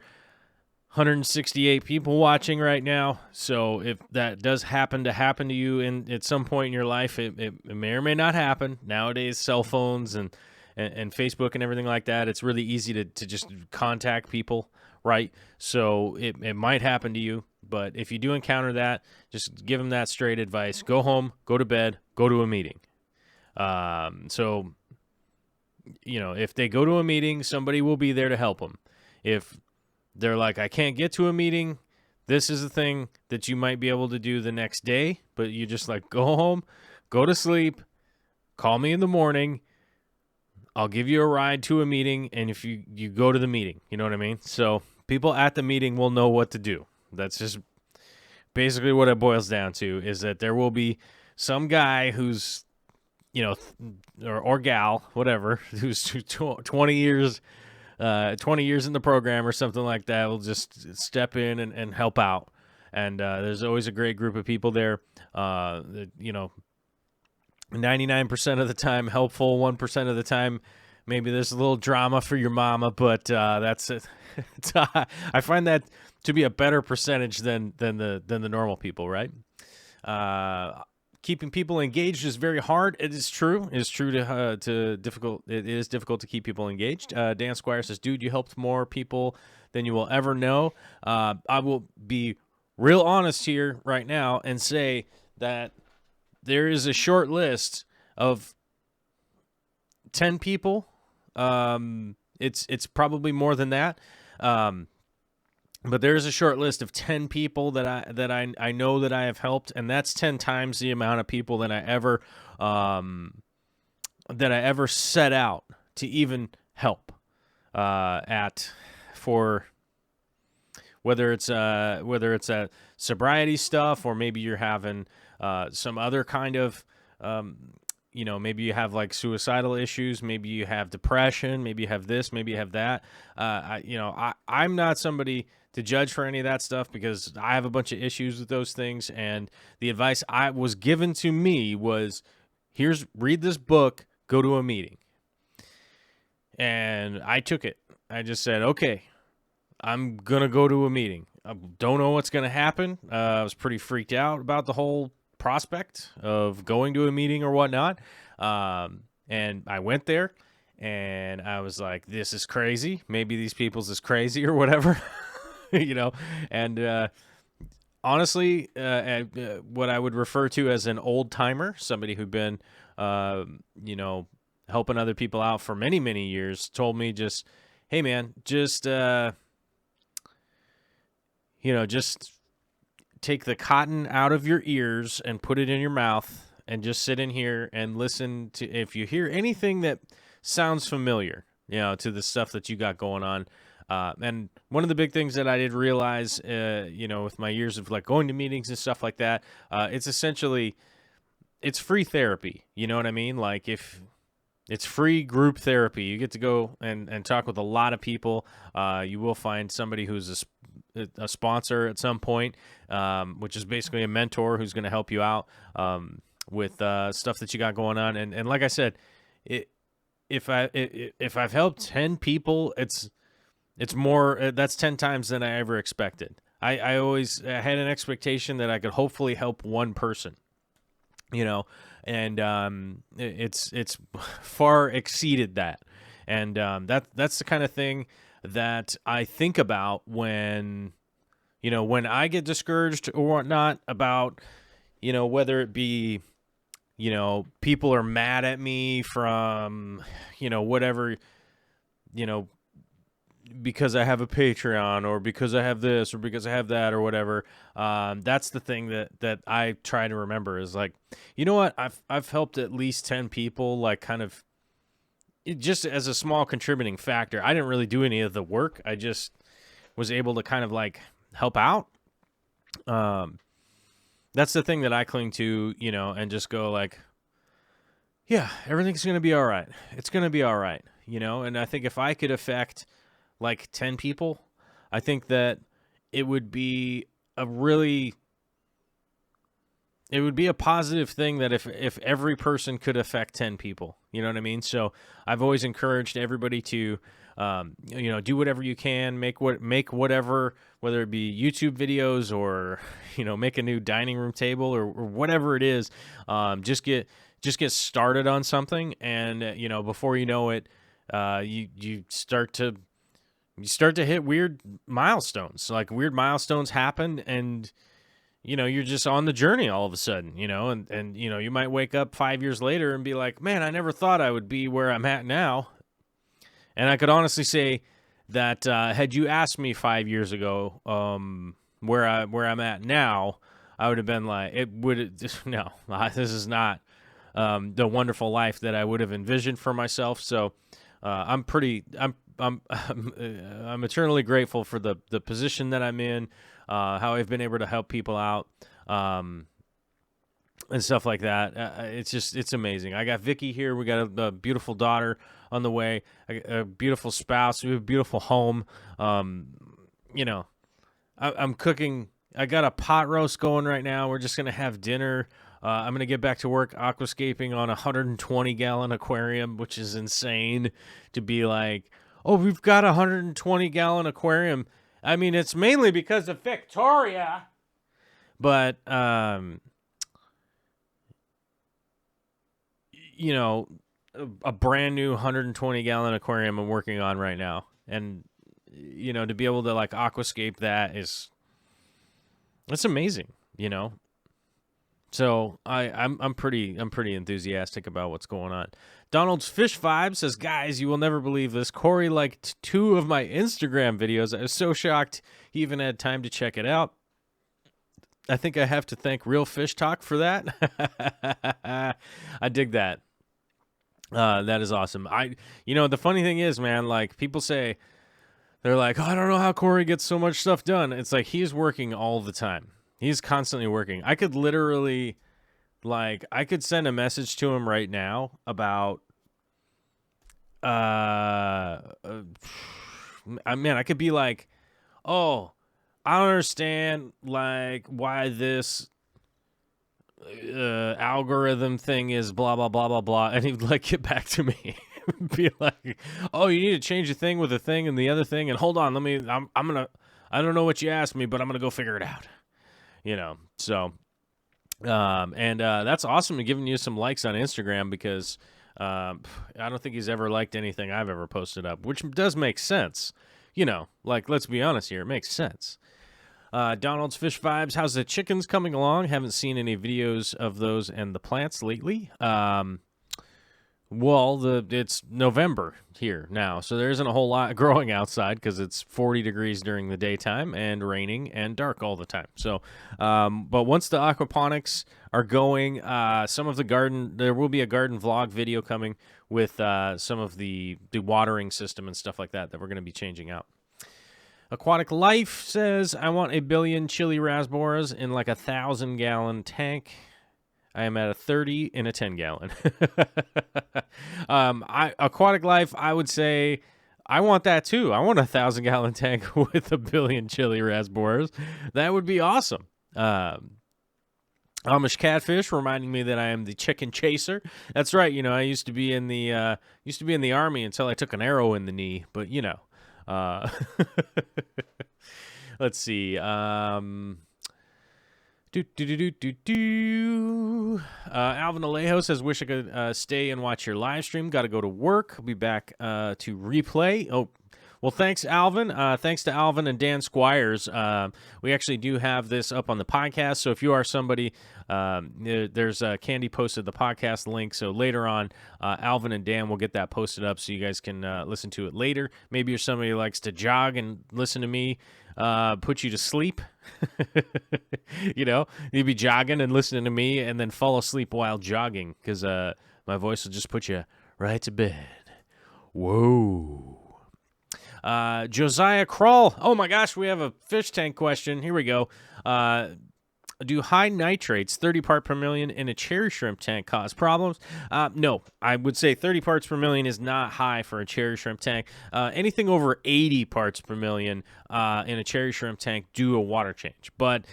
168 people watching right now. So if that does happen to you at some point in your life, it may or may not happen. Nowadays, cell phones and Facebook and everything like that, it's really easy to just contact people, right? So it might happen to you, but if you do encounter that, just give them that straight advice. Go home, go to bed, go to a meeting. So, if they go to a meeting, somebody will be there to help them. If they're like, I can't get to a meeting, this is the thing that you might be able to do the next day, but you just like go home, go to sleep, call me in the morning, I'll give you a ride to a meeting, and if you go to the meeting, you know what I mean? So people at the meeting will know what to do. That's just basically what it boils down to, is that there will be some guy who's, or gal, whatever, who's 20 years in the program or something like that, will just step in and help out. And there's always a great group of people there, 99% of the time helpful, 1% of the time maybe there's a little drama for your mama, but that's it. I find that to be a better percentage than the normal people, right? Keeping people engaged is very hard. It is true. It is true to difficult. It is difficult to keep people engaged. Dan Squire says, "Dude, you helped more people than you will ever know." I will be real honest here right now and say that there is a short list of 10 people. It's probably more than that. But there is a short list of 10 people that I know that I have helped, and that's 10 times the amount of people that I ever set out to even help for whether it's a sobriety stuff, or maybe you're having some other kind of maybe you have like suicidal issues, maybe you have depression, maybe you have this, maybe you have that. I'm not somebody to judge for any of that stuff, because I have a bunch of issues with those things, and the advice I was given to me was, read this book, go to a meeting. And I took it. I just said, okay, I'm going to go to a meeting. I don't know what's going to happen. I was pretty freaked out about the whole prospect of going to a meeting or whatnot. And I went there, and I was like, this is crazy. Maybe these people's is crazy or whatever, and honestly, what I would refer to as an old timer, somebody who'd been, helping other people out for many, many years, told me just, hey man, just take the cotton out of your ears and put it in your mouth and just sit in here and listen to, if you hear anything that sounds familiar, to the stuff that you got going on. And one of the big things that I did realize, with my years of like going to meetings and stuff like that, it's essentially, it's free therapy. You know what I mean? Like, if it's free group therapy, you get to go and talk with a lot of people. You will find somebody who's a sponsor at some point, which is basically a mentor who's going to help you out with stuff that you got going on. And like I said, if I've helped 10 people, it's more, that's 10 times than I ever expected. I always had an expectation that I could hopefully help one person, and it's far exceeded that. And that's the kind of thing that I think about when I get discouraged or whatnot about, whether it be, people are mad at me from, whatever, because I have a Patreon or because I have this or because I have that or whatever. That's the thing that I try to remember is like, you know what? I've helped at least 10 people, like kind of just as a small contributing factor. I didn't really do any of the work. I just was able to kind of like help out. That's the thing that I cling to, and just go like, yeah, everything's going to be all right. It's going to be all right. And I think if I could affect like 10 people, I think that it would be a positive thing that if every person could affect 10 people, you know what I mean? So I've always encouraged everybody to, do whatever you can, make whatever, whether it be YouTube videos or, make a new dining room table or whatever it is, just get started on something. And, before you know it, you start to hit weird milestones. Like weird milestones happen and, you're just on the journey all of a sudden, and you might wake up 5 years later and be like, man, I never thought I would be where I'm at now. And I could honestly say that had you asked me 5 years ago where I'm at now, I would have been like, no, this is not the wonderful life that I would have envisioned for myself. So I'm eternally grateful for the position that I'm in, how I've been able to help people out, and stuff like that. It's amazing. I got Vicky here. We got a beautiful daughter on the way, a beautiful spouse. We have a beautiful home. I'm cooking. I got a pot roast going right now. We're just going to have dinner. I'm going to get back to work aquascaping on a 120-gallon aquarium, which is insane to be like, oh, we've got a 120-gallon aquarium. I mean, it's mainly because of Victoria. But, a brand new 120-gallon aquarium I'm working on right now. And, to be able to, like, aquascape that it's amazing, So I'm pretty enthusiastic about what's going on. Donald's Fish Vibe says, guys, you will never believe this. Corey liked 2 of my Instagram videos. I was so shocked he even had time to check it out. I think I have to thank Real Fish Talk for that. I dig that. That is awesome. The funny thing is, man, like people say, they're like, oh, I don't know how Corey gets so much stuff done. It's like he's working all the time. He's constantly working. I could literally, I could send a message to him right now about, I could be like, oh, I don't understand, why this algorithm thing is blah, blah, blah, blah, blah. And he'd, get back to me. Be like, oh, you need to change a thing with a thing and the other thing. And hold on, I don't know what you asked me, but I'm going to go figure it out. So, that's awesome and giving you some likes on Instagram because, I don't think he's ever liked anything I've ever posted up, which does make sense. Let's be honest here. It makes sense. Donald's Fish Vibes. How's the chickens coming along? Haven't seen any videos of those and the plants lately. Well, it's November here now, so there isn't a whole lot growing outside because it's 40 degrees during the daytime and raining and dark all the time. So, but once the aquaponics are going, there will be a garden vlog video coming with some of the watering system and stuff like that we're going to be changing out. Aquatic Life says, I want 1 billion chili raspberries in like 1,000-gallon tank. I am at a 30 in a 10-gallon. Aquatic Life, I would say, I want that too. I want a 1,000-gallon tank with 1 billion chili raspberries. That would be awesome. Amish Catfish reminding me that I am the chicken chaser. That's right. You know, I used to be in the army until I took an arrow in the knee. But you know, let's see. Alvin Alejo says, wish I could stay and watch your live stream. Got to go to work. I'll be back to replay. Oh, well, thanks, Alvin. Thanks to Alvin and Dan Squires. We actually do have this up on the podcast. So if you are somebody, there's Candy posted the podcast link. So later on, Alvin and Dan will get that posted up so you guys can listen to it later. Maybe you're somebody who likes to jog and listen to me put you to sleep. You know, you'd be jogging and listening to me and then fall asleep while jogging because my voice will just put you right to bed. Whoa. Josiah Krull. Oh my gosh, we have a fish tank question. Here we go. Do high nitrates, 30 part per million in a cherry shrimp tank, cause problems? No, I would say 30 parts per million is not high for a cherry shrimp tank. Anything over 80 parts per million in a cherry shrimp tank, do a water change. But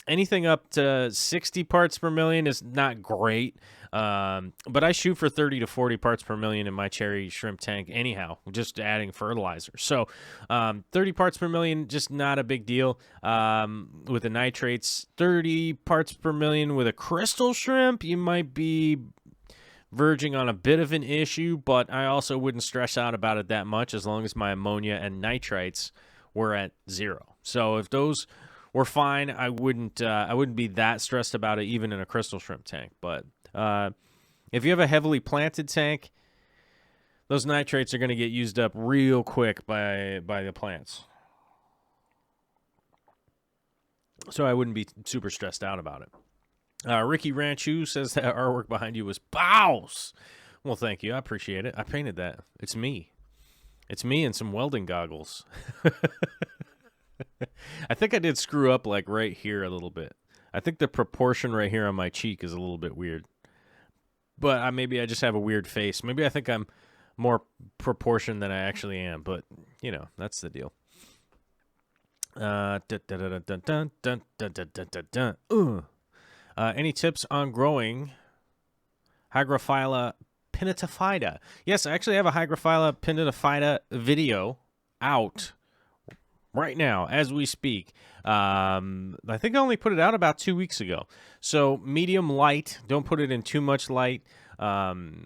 anything up to 60 parts per million is not great. But I shoot for 30 to 40 parts per million in my cherry shrimp tank anyhow, just adding fertilizer. So 30 parts per million, just not a big deal. With the nitrates, 30 parts per million with a crystal shrimp, you might be verging on a bit of an issue, but I also wouldn't stress out about it that much as long as my ammonia and nitrites were at 0. So if those were fine, I wouldn't be that stressed about it even in a crystal shrimp tank. But if you have a heavily planted tank, those nitrates are going to get used up real quick by the plants. So I wouldn't be super stressed out about it. Ricky Ranchu says that artwork behind you was bows. Well, thank you. I appreciate it. I painted that. It's me. It's me and some welding goggles. I think I did screw up like right here a little bit. I think the proportion right here on my cheek is a little bit weird. But maybe I just have a weird face. Maybe I think I'm more proportioned than I actually am. But, you know, that's the deal. Any tips on growing Hygrophila pinnatophyta? Yes, I actually have a Hygrophila pinnatophyta video out right now as we speak. I think I only put it out about 2 weeks ago. So medium light, don't put it in too much light. You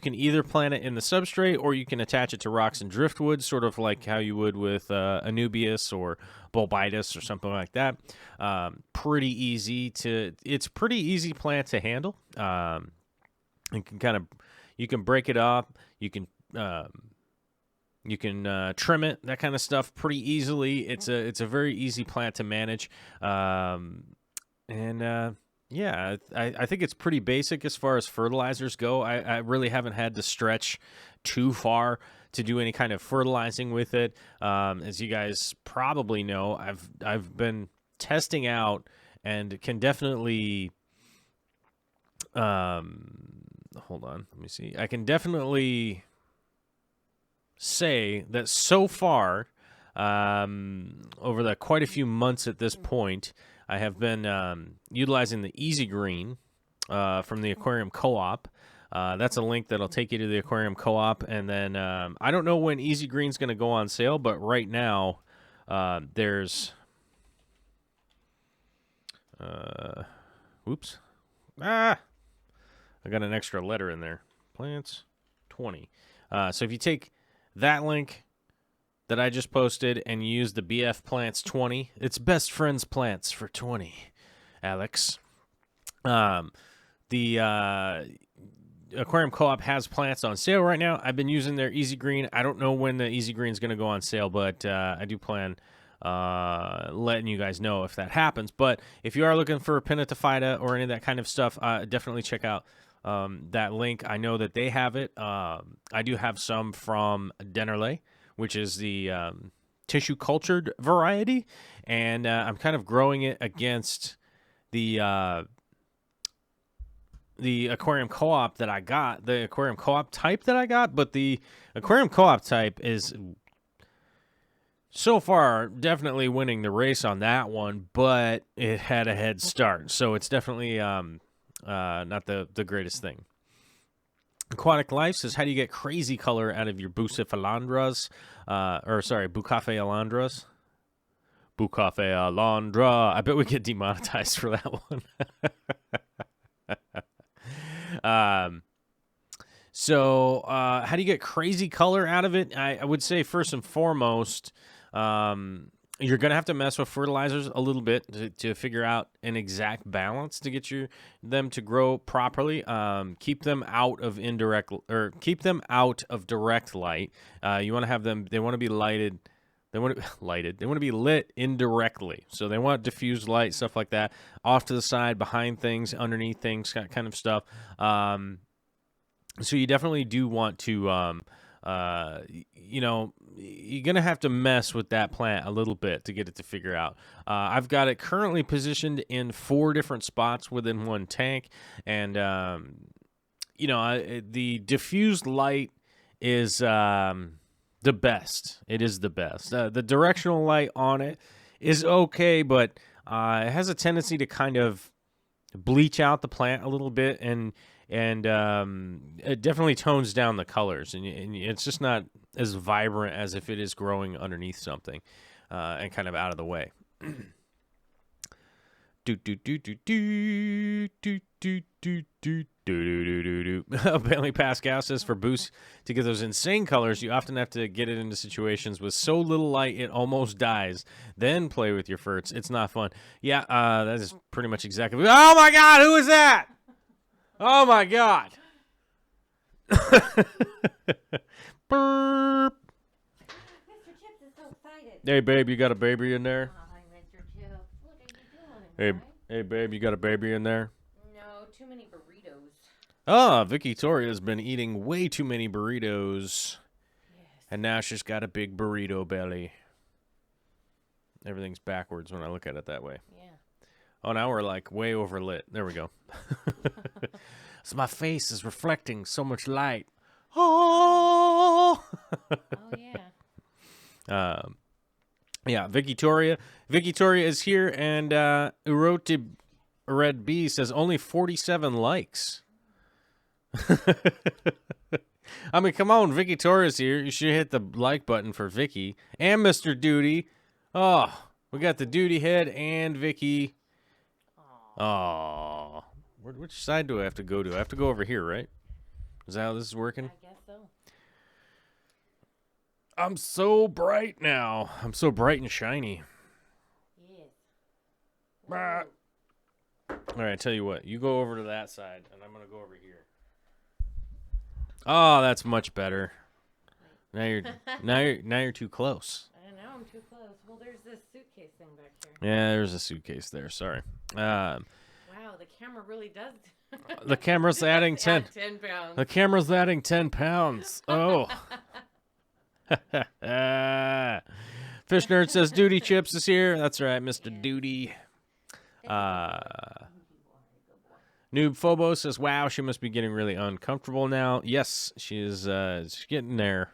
can either plant it in the substrate or you can attach it to rocks and driftwood, sort of like how you would with Anubias or Bulbitis or something like that. It's pretty easy plant to handle. You can break it up. You can trim it, that kind of stuff, pretty easily. It's a very easy plant to manage, yeah, I think it's pretty basic as far as fertilizers go. I really haven't had to stretch too far to do any kind of fertilizing with it. As you guys probably know, I've been testing out and can definitely hold on, let me see. I can definitely say that so far, over the quite a few months at this point, I have been utilizing the Easy Green from the Aquarium Co-op. That's a link that'll take you to the Aquarium Co-op. And then I don't know when Easy Green's going to go on sale, but right now there's... Oops. I got an extra letter in there. Plants 20. So if you take that link that I just posted and use the BF Plants 20, it's Best Friends Plants for 20, Alex. Aquarium Co-op has plants on sale right now. I've been using their Easy Green. I don't know when the Easy Green is going to go on sale, but I do plan letting you guys know if that happens. But if you are looking for Pinnatifida or any of that kind of stuff, definitely check out that link. I know that they have it. I do have some from Dennerle, which is the tissue cultured variety, and I'm kind of growing it against the Aquarium Co-op that I got, the Aquarium Co-op type that I got, but the Aquarium Co-op type is so far definitely winning the race on that one, but it had a head start, so it's definitely not the greatest thing. Aquatic Life says, how do you get crazy color out of your Bucephalandras? Bucafe Alandras? Bucafe Alandra. I bet we get demonetized for that one. So how do you get crazy color out of it? I would say first and foremost, you're going to have to mess with fertilizers a little bit to figure out an exact balance to get them to grow properly. Keep them out of direct light. You want to have them, they want to be lighted. They want to be lit indirectly. So they want diffused light, stuff like that, off to the side, behind things, underneath things, that kind of stuff. So you definitely do want to, you're going to have to mess with that plant a little bit to get it to figure out. I've got it currently positioned in 4 different spots within one tank. And, the diffused light is the best. It is the best. The directional light on it is okay, but it has a tendency to kind of bleach out the plant a little bit, and it definitely tones down the colors, and it's just not as vibrant as if it is growing underneath something and kind of out of the way. Bentley Pascal says, for boost to get those insane colors, you often have to get it into situations with so little light it almost dies. Then play with your ferts. It's not fun. Yeah, that is pretty much exactly. Oh my God, who is that? Oh my God. Burp. Mr. Chips is so excited. Hey babe, you got a baby in there? Hi, Mr. Chips. What are you doing? Hey babe, you got a baby in there? No, too many burritos. Vicky Toria's been eating way too many burritos. Yes. And now she's got a big burrito belly. Everything's backwards when I look at it that way. Yeah. Oh, now we're like way overlit. There we go. So my face is reflecting so much light. Oh. Oh yeah. Yeah, Vicky Toria. Vicky Toria is here, and Uroti Red B says only 47 likes. I mean, come on, Vicky Toria's here. You should hit the like button for Vicky and Mr. Duty. Oh, we got the Duty head and Vicky. Oh, which side do I have to go to? I have to go over here, right? Is that how this is working? I guess so. I'm so bright now. I'm so bright and shiny. Yes. All right, tell you what. You go over to that side, and I'm gonna go over here. Oh, that's much better. Now you're too close. I know I'm too close. Well, there's this suitcase thing back here. Yeah, there's a suitcase there. Sorry. Wow, the camera really does. The camera's adding 10. 10 pounds. The camera's adding 10 pounds. Oh. Fish Nerd says Duty Chips is here. That's right, Mr. Duty. Noob Phobo says, wow, she must be getting really uncomfortable now. Yes, she is she's getting there.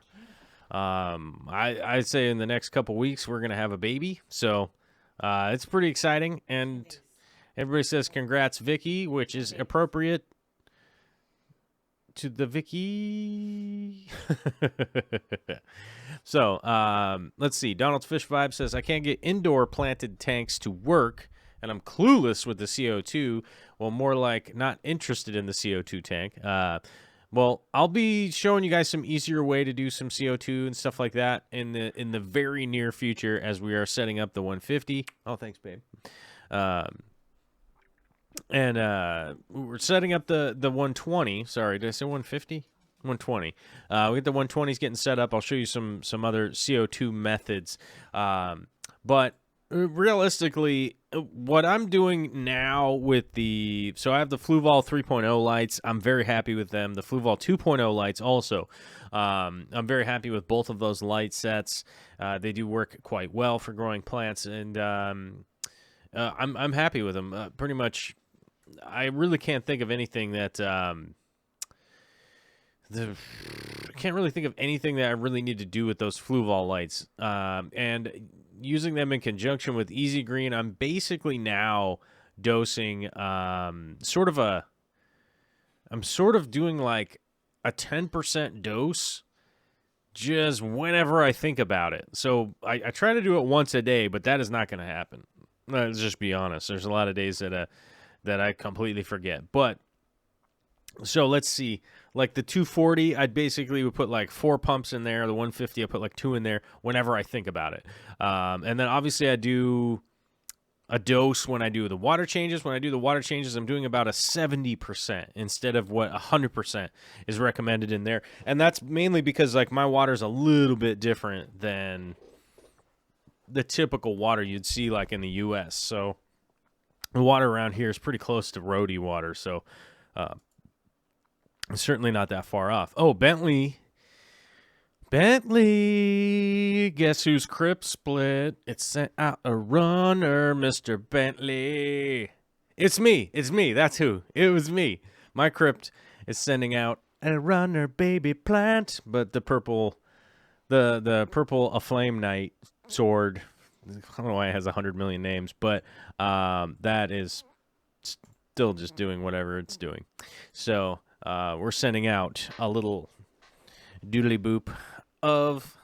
I'd say in the next couple weeks we're going to have a baby. So it's pretty exciting. And everybody says congrats, Vicky, which is appropriate to the Vicky. So let's see. Donald's Fish Vibe says, I can't get indoor planted tanks to work, and I'm clueless with the CO2. Well, more like not interested in the CO2 tank. Well, I'll be showing you guys some easier way to do some CO2 and stuff like that in the very near future as we are setting up the 150. Oh, thanks, babe. And we're setting up the 120. Sorry, did I say 150? 120. We get the 120s getting set up. I'll show you some other CO2 methods. But realistically, what I'm doing now with so I have the Fluval 3.0 lights. I'm very happy with them. The Fluval 2.0 lights also. I'm very happy with both of those light sets. They do work quite well for growing plants, and I'm happy with them. Pretty much, I really can't think of anything that I can't really think of anything that I really need to do with those Fluval lights. And using them in conjunction with Easy Green, I'm basically now dosing I'm sort of doing like a 10% dose just whenever I think about it. So I try to do it once a day, but that is not going to happen. Let's just be honest. There's a lot of days that I completely forget. But so let's see. Like the 240, I'd basically would put like 4 pumps in there. The 150, I put like 2 in there whenever I think about it. And then obviously I do a dose when I do the water changes. When I do the water changes, I'm doing about a 70% instead of what 100% is recommended in there. And that's mainly because like my water is a little bit different than the typical water you'd see like in the U.S. So the water around here is pretty close to roadie water. So it's certainly not that far off. Oh, Bentley, guess whose crypt split? It sent out a runner, Mr. Bentley. It's me. That's who. It was me. My crypt is sending out a runner baby plant, but the purple aflame night sword, I don't know why it has 100 million names, but that is still just doing whatever it's doing. So we're sending out a little doodly boop of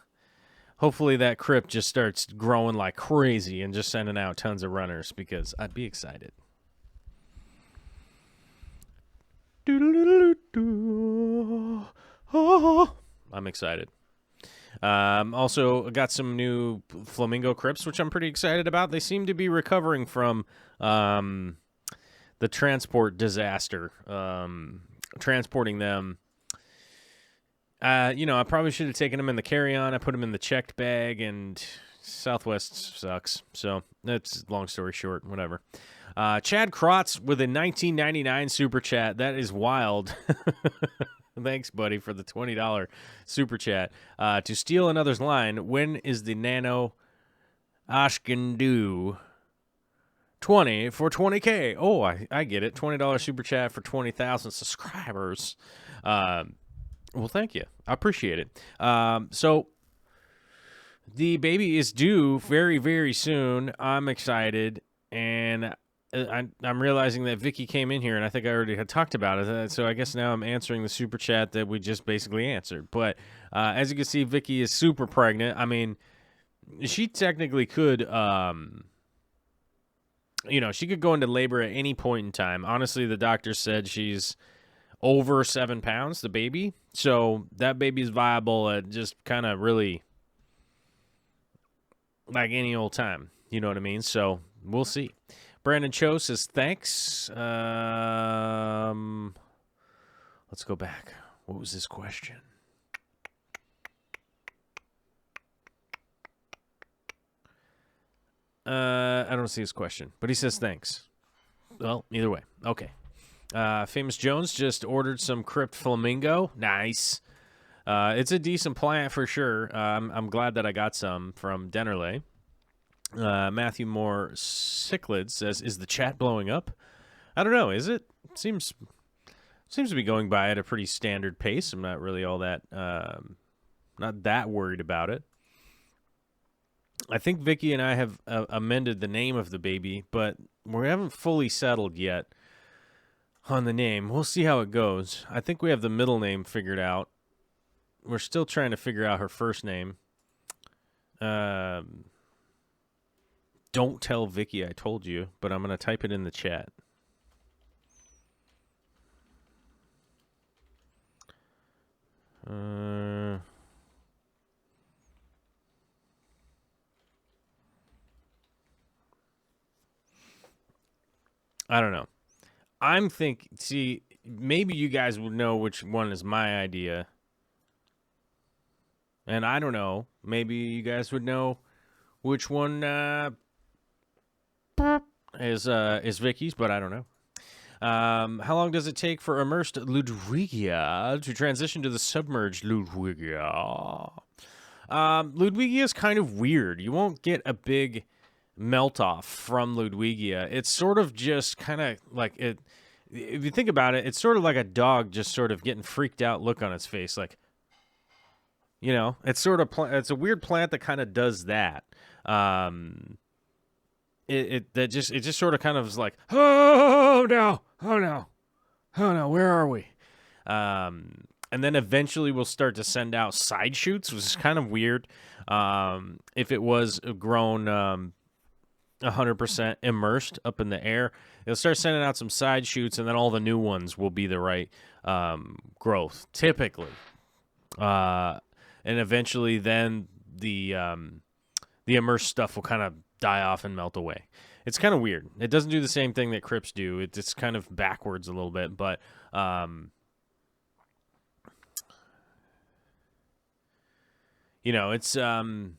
hopefully that crypt just starts growing like crazy and just sending out tons of runners because I'd be excited. I'm excited. Also got some new flamingo crypts, which I'm pretty excited about. They seem to be recovering from the transport disaster. Transporting them. I probably should have taken them in the carry-on. I put them in the checked bag, and Southwest sucks. So that's long story short, whatever. Chad Krotz with a 1999 super chat. That is wild. Thanks, buddy, for the $20 super chat. To steal another's line, when is the Nano Ashken due? 20 for 20K. Oh, I get it. $20 super chat for 20,000 subscribers. Well, thank you. I appreciate it. So the baby is due very, very soon. I'm excited, and I'm realizing that Vicky came in here, and I think I already had talked about it. So I guess now I'm answering the super chat that we just basically answered. But as you can see, Vicky is super pregnant. I mean, she technically could, she could go into labor at any point in time. Honestly, the doctor said she's over 7 pounds, the baby. So that baby's viable at just kind of really like any old time. You know what I mean? So we'll see. Brandon Cho says, thanks. Let's go back. What was this question? I don't see his question, but he says thanks. Well, either way. Okay. Famous Jones just ordered some crypt flamingo. Nice. It's a decent plant for sure. I'm glad that I got some from Dennerley. Matthew Moore Cichlid says, is the chat blowing up? I don't know. Is it? Seems to be going by at a pretty standard pace. I'm not really all that, not that worried about it. I think Vicky and I have amended the name of the baby, but we haven't fully settled yet on the name. We'll see how it goes. I think we have the middle name figured out. We're still trying to figure out her first name. Don't tell Vicky I told you, but I'm going to type it in the chat. I don't know. see, maybe you guys would know which one is my idea. And I don't know. Maybe you guys would know which one is Vicky's, but I don't know. How long does it take for immersed Ludwigia to transition to the submerged Ludwigia? Ludwigia is kind of weird. You won't get a big melt off from Ludwigia. It's sort of just kind of like it. If you think about it, it's sort of like a dog just sort of getting freaked out look on its face. Like, you know, it's sort of it's a weird plant that kind of does that. It just sort of kind of is like, oh no, where are we? And then eventually we'll start to send out side shoots, which is kind of weird. If it was grown 100% immersed up in the air, it'll start sending out some side shoots, and then all the new ones will be the right growth, typically. And eventually then the immersed stuff will kind of die off and melt away. It's kind of weird. It doesn't do the same thing that crypts do. It's kind of backwards a little bit, but you know, it's an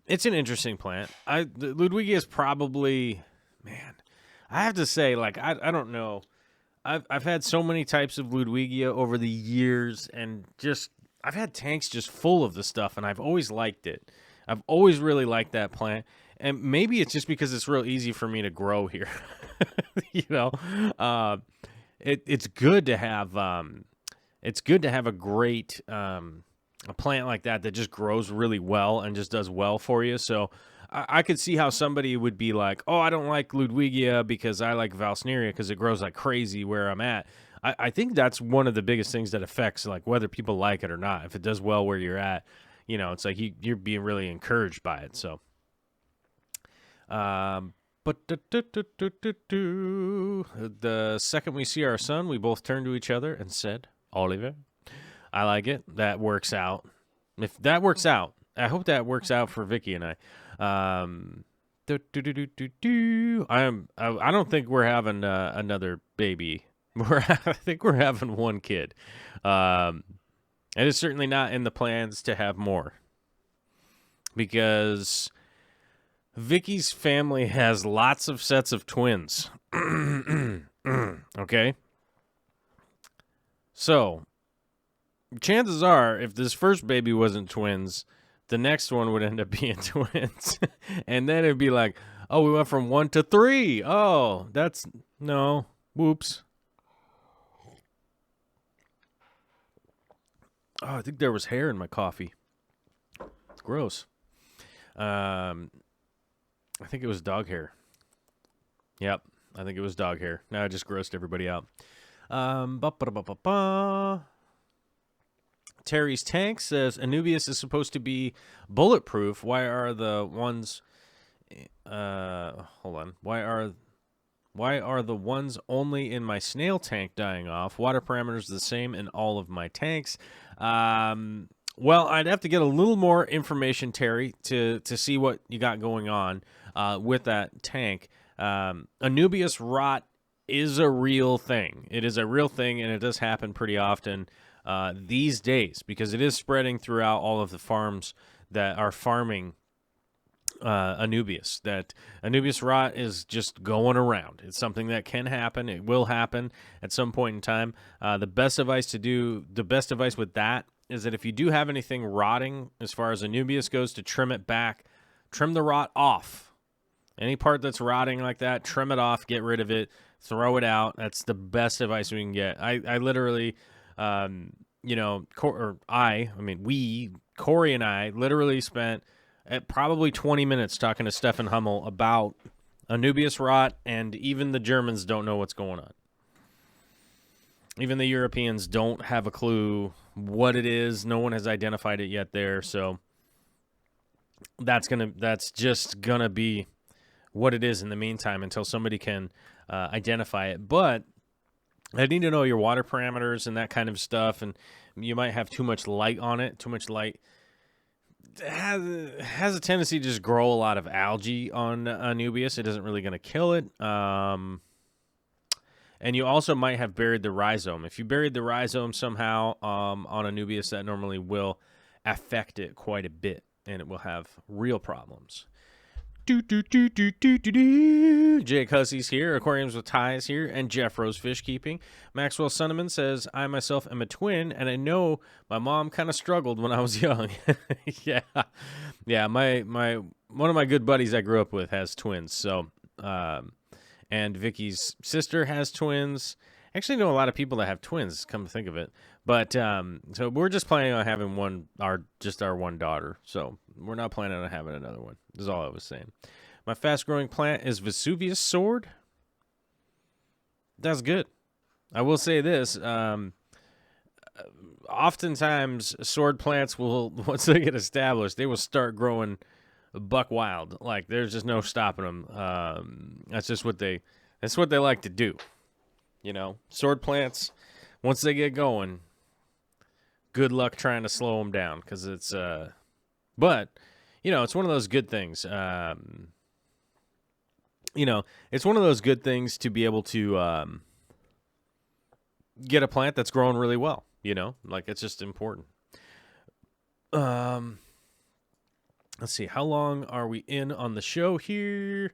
interesting plant. The Ludwigia is probably, man, I have to say, like, I don't know. I've had so many types of Ludwigia over the years, and just I've had tanks just full of the stuff, and I've always liked it. I've always really liked that plant, and maybe it's just because it's real easy for me to grow here. You know, it's good to have a great a plant like that just grows really well and just does well for you. So I could see how somebody would be like, oh, I don't like Ludwigia because I like Valsneria because it grows like crazy where I'm at. I think that's one of the biggest things that affects like whether people like it or not. If it does well where you're at, you know, it's like you're being really encouraged by it. So, but the second we see our son, we both turned to each other and said, Oliver. I like it. That works out. If that works out, I hope that works out for Vicky and I. I don't think we're having another baby. I think we're having one kid. It is certainly not in the plans to have more, because Vicky's family has lots of sets of twins. Okay? So, chances are, if this first baby wasn't twins, the next one would end up being twins. And then it'd be like, oh, we went from 1 to 3. Oh, no. Whoops. Oh, I think there was hair in my coffee. It's gross. I think it was dog hair. Yep, I think it was dog hair. Now I just grossed everybody out. Terry's Tank says Anubias is supposed to be bulletproof. Why are the ones hold on. Why are the ones only in my snail tank dying off? Water parameters the same in all of my tanks. Well, I'd have to get a little more information, Terry, to see what you got going on with that tank. Anubias rot is a real thing. It is a real thing, and it does happen pretty often these days, because it is spreading throughout all of the farms that are farming Anubias. That Anubias rot is just going around. It's something that can happen. It will happen at some point in time. The best advice with that is that if you do have anything rotting as far as Anubias goes, to trim it back, trim the rot off. Any part that's rotting like that, trim it off, get rid of it, throw it out. That's the best advice we can get. I literally, Corey and I literally spent probably 20 minutes talking to Stefan Hummel about Anubias rot, and even the Germans don't know what's going on. Even the Europeans don't have a clue what it is. No one has identified it yet there, so that's just gonna be what it is in the meantime until somebody can identify it. But I need to know your water parameters and that kind of stuff, and you might have too much light on it. Too much light has a tendency to just grow a lot of algae on Anubias. It isn't really going to kill it. And you also might have buried the rhizome. If you buried the rhizome somehow on Anubias, that normally will affect it quite a bit, and it will have real problems. Jake Hussey's here, Aquariums with Ties here, and Jeff Rose Fish Keeping. Maxwell Sunderman says, I myself am a twin, and I know my mom kind of struggled when I was young. Yeah. My one of my good buddies I grew up with has twins, so and Vicky's sister has twins. I actually know a lot of people that have twins, come to think of it. But so we're just planning on having our one daughter. So we're not planning on having another one. Is all I was saying. My fast-growing plant is Vesuvius sword. That's good. I will say this. Oftentimes, sword plants will, once they get established, they will start growing buck wild. Like, there's just no stopping them. That's just what they like to do. You know, sword plants, once they get going, good luck trying to slow them down, because it's, but, you know, it's one of those good things. You know, it's one of those good things to be able to get a plant that's growing really well, you know, like it's just important. Let's see, how long are we in on the show here?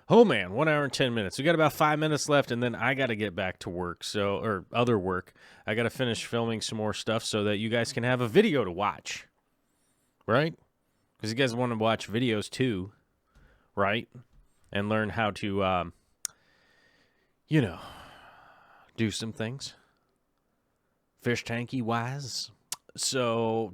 Oh man, 1 hour and 10 minutes. We got about 5 minutes left, and then I got to get back to work, or other work. I got to finish filming some more stuff so that you guys can have a video to watch, right? Because you guys want to watch videos too, right? And learn how to, you know, do some things fish tanky wise. So,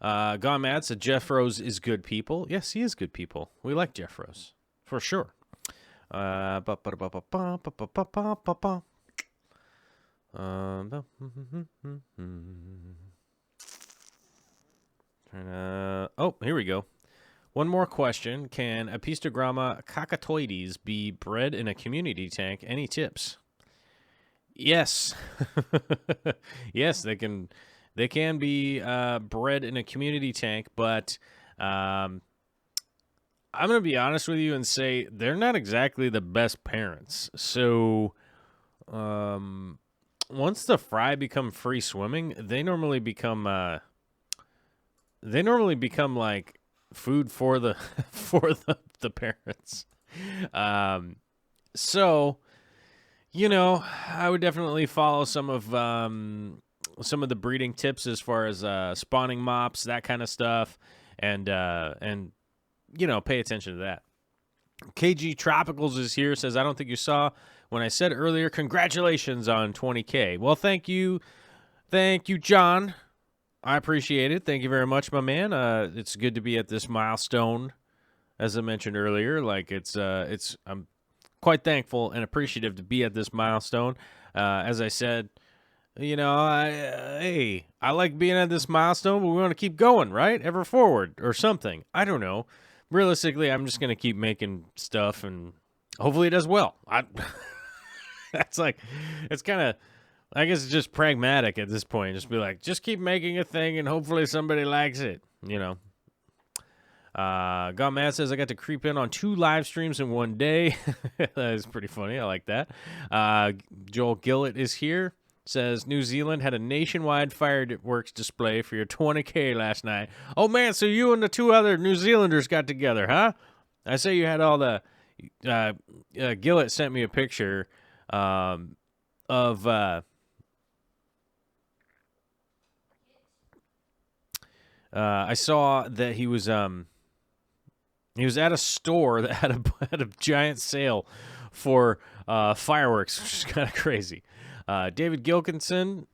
Gone Mad said Jeff Rose is good people. Yes, he is good people. We like Jeff Rose, for sure. Oh, here we go. One more question. Can Apistogramma cacatoides be bred in a community tank? Any tips? Yes. Yes, they can be bred in a community tank, but I'm going to be honest with you and say they're not exactly the best parents. So once the fry become free swimming, they normally become like food for the the parents. So, you know, I would definitely follow some of the breeding tips as far as spawning mops, that kind of stuff, and you know, pay attention to that. KG Tropicals is here, says, I don't think you saw when I said earlier, congratulations on 20K. Well, thank you, John. I appreciate it. Thank you very much, my man. It's good to be at this milestone, as I mentioned earlier. Like I'm quite thankful and appreciative to be at this milestone. As I said, you know, I like being at this milestone, but we want to keep going, right? Ever forward or something. I don't know. Realistically, I'm just gonna keep making stuff, and hopefully it does well. That's like, it's kind of. I guess it's just pragmatic at this point. Just be like, just keep making a thing and hopefully somebody likes it, you know. Gone Mad says, I got to creep in on 2 live streams in one day. That is pretty funny. I like that. Joel Gillett is here. Says, New Zealand had a nationwide fireworks display for your 20K last night. Oh, man, so you and the 2 other New Zealanders got together, huh? I say you had all the... Gillett sent me a picture of... I saw that he was at a store that had a giant sale for fireworks, which is kind of crazy. David Gilkinson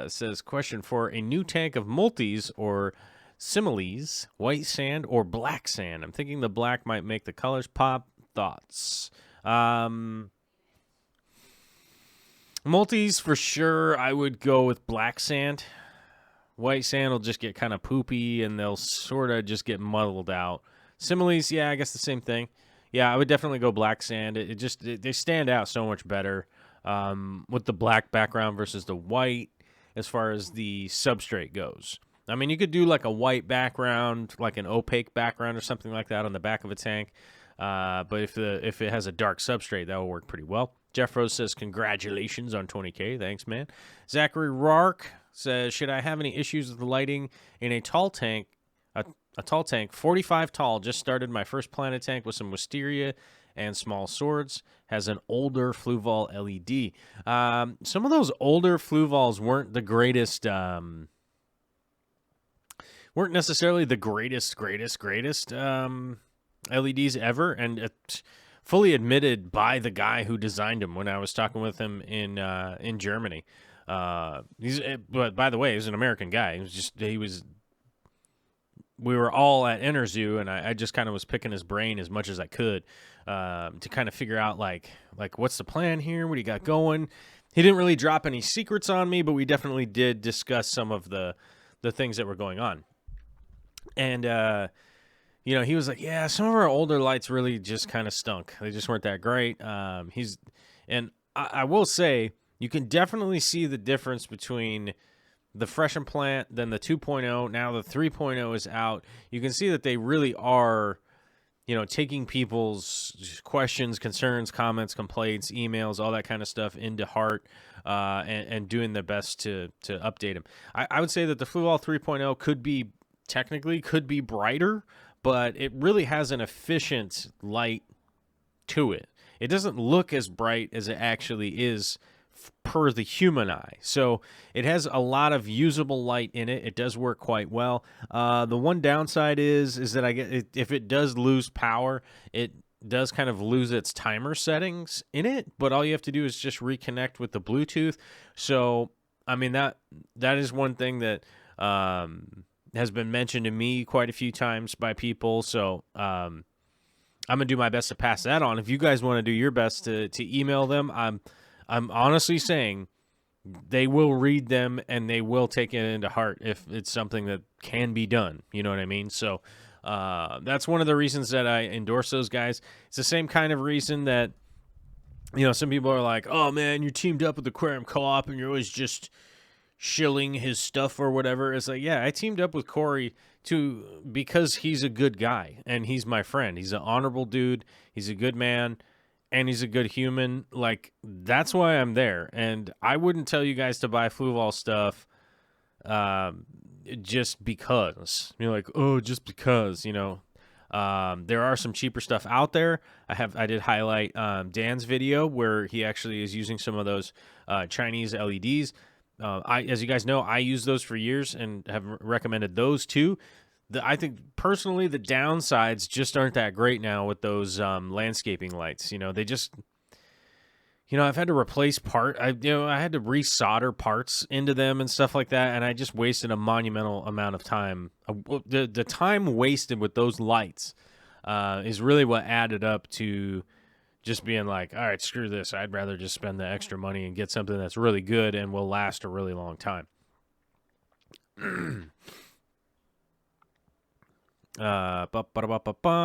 says, question for a new tank of multis or similes, white sand or black sand. I'm thinking the black might make the colors pop. Thoughts? Multis for sure. I would go with black sand. White sand will just get kind of poopy, and they'll sort of just get muddled out. Similes, yeah, I guess the same thing. Yeah, I would definitely go black sand. They stand out so much better with the black background versus the white as far as the substrate goes. I mean, you could do like a white background, like an opaque background or something like that on the back of a tank. But if it has a dark substrate, that will work pretty well. Jeff Rose says, congratulations on 20K. Thanks, man. Zachary Rark says, should I have any issues with the lighting in a tall tank? A tall tank, 45 tall. Just started my first planet tank with some wisteria and small swords. Has an older Fluval LED. Some of those older Fluvals weren't the greatest. Weren't necessarily the greatest LEDs ever, and it's fully admitted by the guy who designed them when I was talking with him in Germany. But by the way, he's an American guy. We were all at Interzoo, and I just kind of was picking his brain as much as I could to kind of figure out like what's the plan here? What do you got going? He didn't really drop any secrets on me, but we definitely did discuss some of the things that were going on. And he was like, yeah, some of our older lights really just kind of stunk. They just weren't that great. I will say you can definitely see the difference between the Fresh and Plant, then the 2.0, now the 3.0 is out. You can see that they really are, taking people's questions, concerns, comments, complaints, emails, all that kind of stuff into heart, and doing their best to update them. I would say that the Fluval 3.0 could be brighter, but it really has an efficient light to it. It doesn't look as bright as it actually is per the human eye. So it has a lot of usable light in it. It does work quite well. The one downside is that if it does lose power, it does kind of lose its timer settings in it, but all you have to do is just reconnect with the Bluetooth. So, I mean, that is one thing that has been mentioned to me quite a few times by people. So, I'm going to do my best to pass that on. If you guys want to do your best to email them, I'm honestly saying they will read them and they will take it into heart if it's something that can be done. You know what I mean? So that's one of the reasons that I endorse those guys. It's the same kind of reason that, some people are like, oh, man, you're teamed up with Aquarium Co-op and you're always just shilling his stuff or whatever. It's like, yeah, I teamed up with Corey because he's a good guy and he's my friend. He's an honorable dude. He's a good man. And he's a good human. Like, that's why I'm there. And I wouldn't tell you guys to buy Fluval stuff just because. You're like, oh, just because, there are some cheaper stuff out there. I did highlight Dan's video where he actually is using some of those Chinese LEDs. As you guys know, I use those for years and have recommended those too. I think personally the downsides just aren't that great now with those landscaping lights. They just, I've had to replace I had to resolder parts into them and stuff like that, and I just wasted a monumental amount of time. The time wasted with those lights is really what added up to just being like, all right, screw this. I'd rather just spend the extra money and get something that's really good and will last a really long time.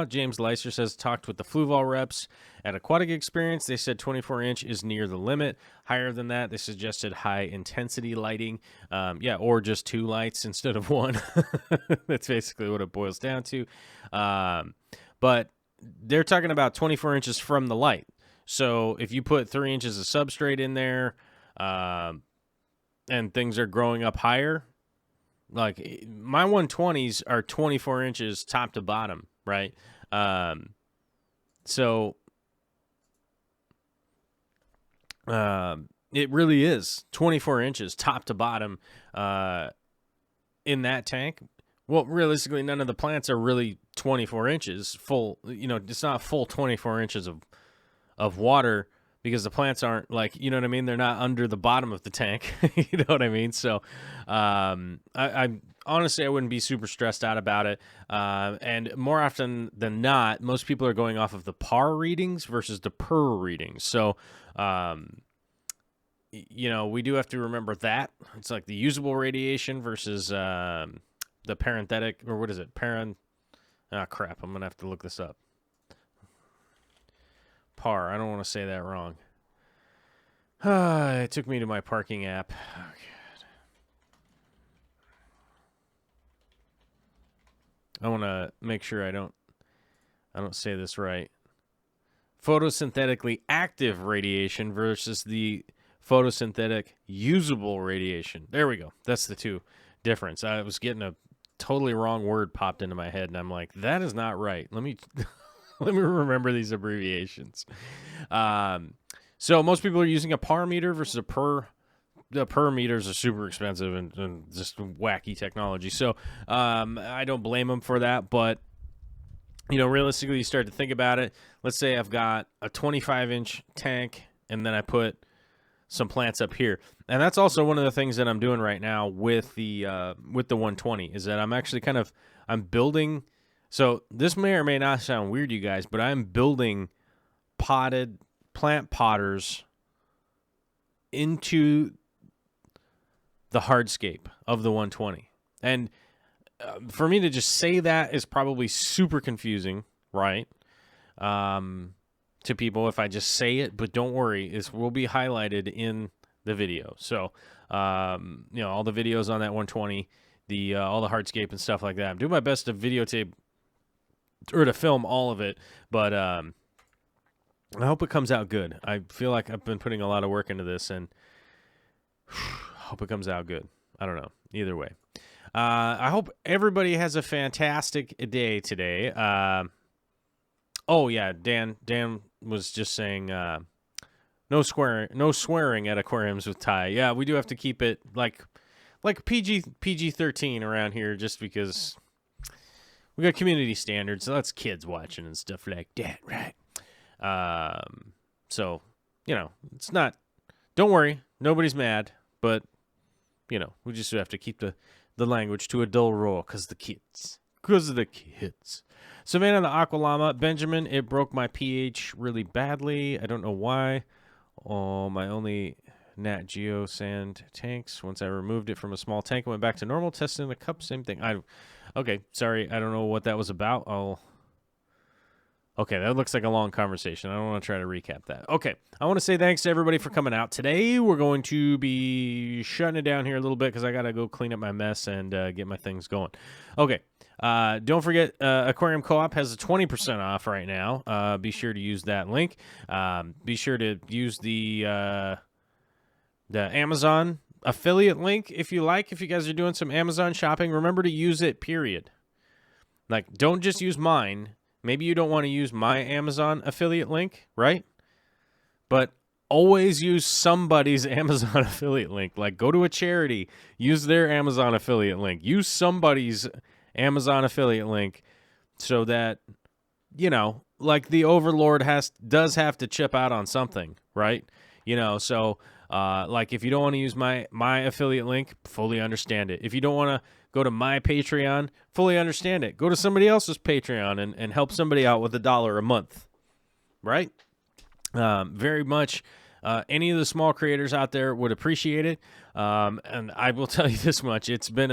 James Leister says, talked with the Fluval reps at Aquatic Experience. They said 24-inch is near the limit. Higher than that, they suggested high-intensity lighting. Or just 2 lights instead of 1. That's basically what it boils down to. But they're talking about 24 inches from the light. So if you put 3 inches of substrate in there and things are growing up higher, like my 120s are 24 inches top to bottom, right? So it really is 24 inches top to bottom in that tank. Well, realistically, none of the plants are really 24 inches full. It's not full 24 inches of water because the plants aren't like, you know what I mean? They're not under the bottom of the tank. You know what I mean? So I honestly, I wouldn't be super stressed out about it. And more often than not, most people are going off of the par readings versus the per readings. So, we do have to remember that. It's like the usable radiation versus the parenthetic, or what is it? Crap. I'm going to have to look this up. Par. I don't want to say that wrong. It took me to my parking app. Oh, I want to make sure I don't say this right. Photosynthetically active radiation versus the photosynthetic usable radiation. There we go. That's the two difference. I was getting a totally wrong word popped into my head, and I'm like, that is not right. Let me let me remember these abbreviations. So most people are using a par meter versus a per. The per meters are super expensive and just wacky technology. So I don't blame them for that. But, you know, realistically, you start to think about it. Let's say I've got a 25-inch tank, and then I put some plants up here. And that's also one of the things that I'm doing right now with the 120 is that I'm actually I'm building. So this may or may not sound weird, you guys, but I'm building potted plant potters into the hardscape of the 120. And for me to just say that is probably super confusing, right? To people if I just say it, but don't worry, it will be highlighted in the video. So, you know, all the videos on that 120, all the hardscape and stuff like that. I'm doing my best to videotape or to film all of it, but I hope it comes out good. I feel like I've been putting a lot of work into this, and hope it comes out good. I don't know. Either way. I hope everybody has a fantastic day today. Oh, yeah, Dan was just saying no swearing at aquariums with Ty. Yeah, we do have to keep it like PG-13 around here just because we got community standards. So that's kids watching and stuff like that, right? So, you know, it's not, don't worry, nobody's mad, but, you know, we just have to keep the language to a dull roar because of the kids. Savannah the Aqua Llama. Benjamin, it broke my pH really badly. I don't know why. Oh, my only Nat Geo sand tanks. Once I removed it from a small tank, I went back to normal. Testing the cup, same thing. Okay, sorry, I don't know what that was about. Okay, that looks like a long conversation. I don't want to try to recap that. Okay, I want to say thanks to everybody for coming out today. We're going to be shutting it down here a little bit because I got to go clean up my mess and get my things going. Okay, don't forget, Aquarium Co-op has a 20% off right now. Be sure to use that link. Be sure to use the Amazon affiliate link if you like. If you guys are doing some Amazon shopping, remember to use it, period. Like, don't just use mine. Maybe you don't want to use my Amazon affiliate link, right? But always use somebody's Amazon affiliate link. Like, go to a charity, use their Amazon affiliate link. Use somebody's Amazon affiliate link so that, you know, like the overlord does have to chip out on something, right? You know, so like if you don't want to use my affiliate link, fully understand it. If you don't want to go to my Patreon, fully understand it. Go to somebody else's Patreon and help somebody out with $1 a month, right? Very much any of the small creators out there would appreciate it. And I will tell you this much, it's been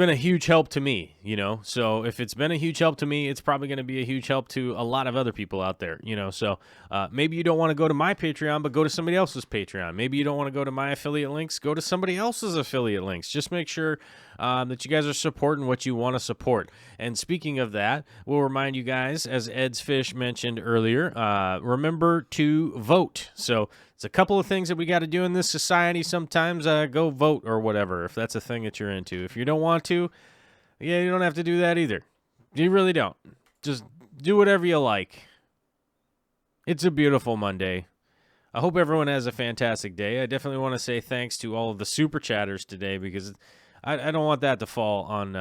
a huge help to me, you know. So if it's been a huge help to me, it's probably going to be a huge help to a lot of other people out there, you know. So maybe you don't want to go to my Patreon, but go to somebody else's Patreon. Maybe you don't want to go to my affiliate links, go to somebody else's affiliate links. Just make sure that you guys are supporting what you want to support. And speaking of that, we'll remind you guys, as Ed's Fish mentioned earlier, remember to vote. So it's a couple of things that we got to do in this society sometimes. Go vote or whatever, if that's a thing that you're into. If you don't want to, yeah, you don't have to do that either. You really don't. Just do whatever you like. It's a beautiful Monday. I hope everyone has a fantastic day. I definitely want to say thanks to all of the super chatters today because I don't want that to fall on...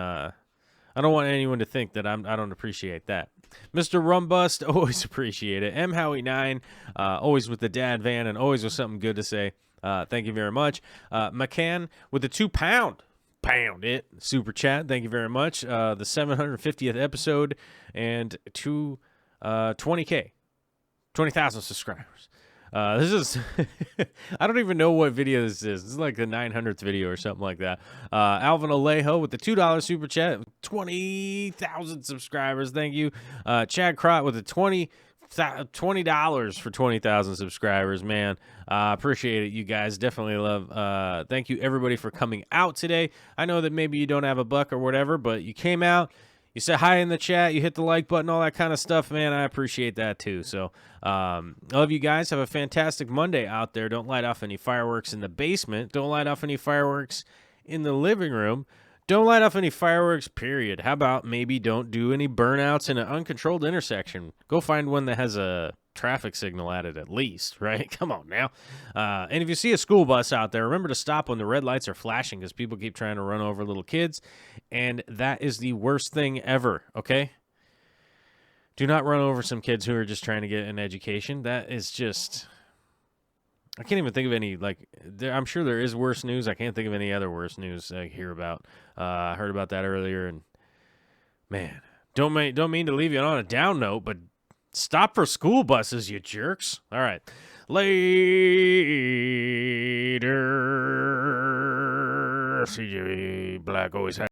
I don't want anyone to think that I don't appreciate that. Mr. Rumbust, always appreciate it. M. Howie9, always with the dad van and always with something good to say. Thank you very much. McCann with the £2 pound it super chat. Thank you very much. The 750th episode and 20K, 20,000 subscribers. This is, I don't even know what video this is. This is like the 900th video or something like that. Alvin Alejo with the $2 super chat, 20,000 subscribers. Thank you. Chad Crott with the 20 $20 for 20,000 subscribers, man. Appreciate it, you guys. Definitely love. Thank you, everybody, for coming out today. I know that maybe you don't have a buck or whatever, but you came out. You said hi in the chat. You hit the like button, all that kind of stuff, man. I appreciate that, too. So, I love you guys. Have a fantastic Monday out there. Don't light off any fireworks in the basement. Don't light off any fireworks in the living room. Don't light off any fireworks, period. How about maybe don't do any burnouts in an uncontrolled intersection? Go find one that has a traffic signal at least, right? Come on now. And if you see a school bus out there, remember to stop when the red lights are flashing because people keep trying to run over little kids, and that is the worst thing ever, okay? Do not run over some kids who are just trying to get an education. That is just... I can't even think of any, I'm sure there is worse news. I can't think of any other worse news I hear about. I heard about that earlier, and, man, don't mean to leave you on a down note, but stop for school buses, you jerks. All right. Later. CJ Black always has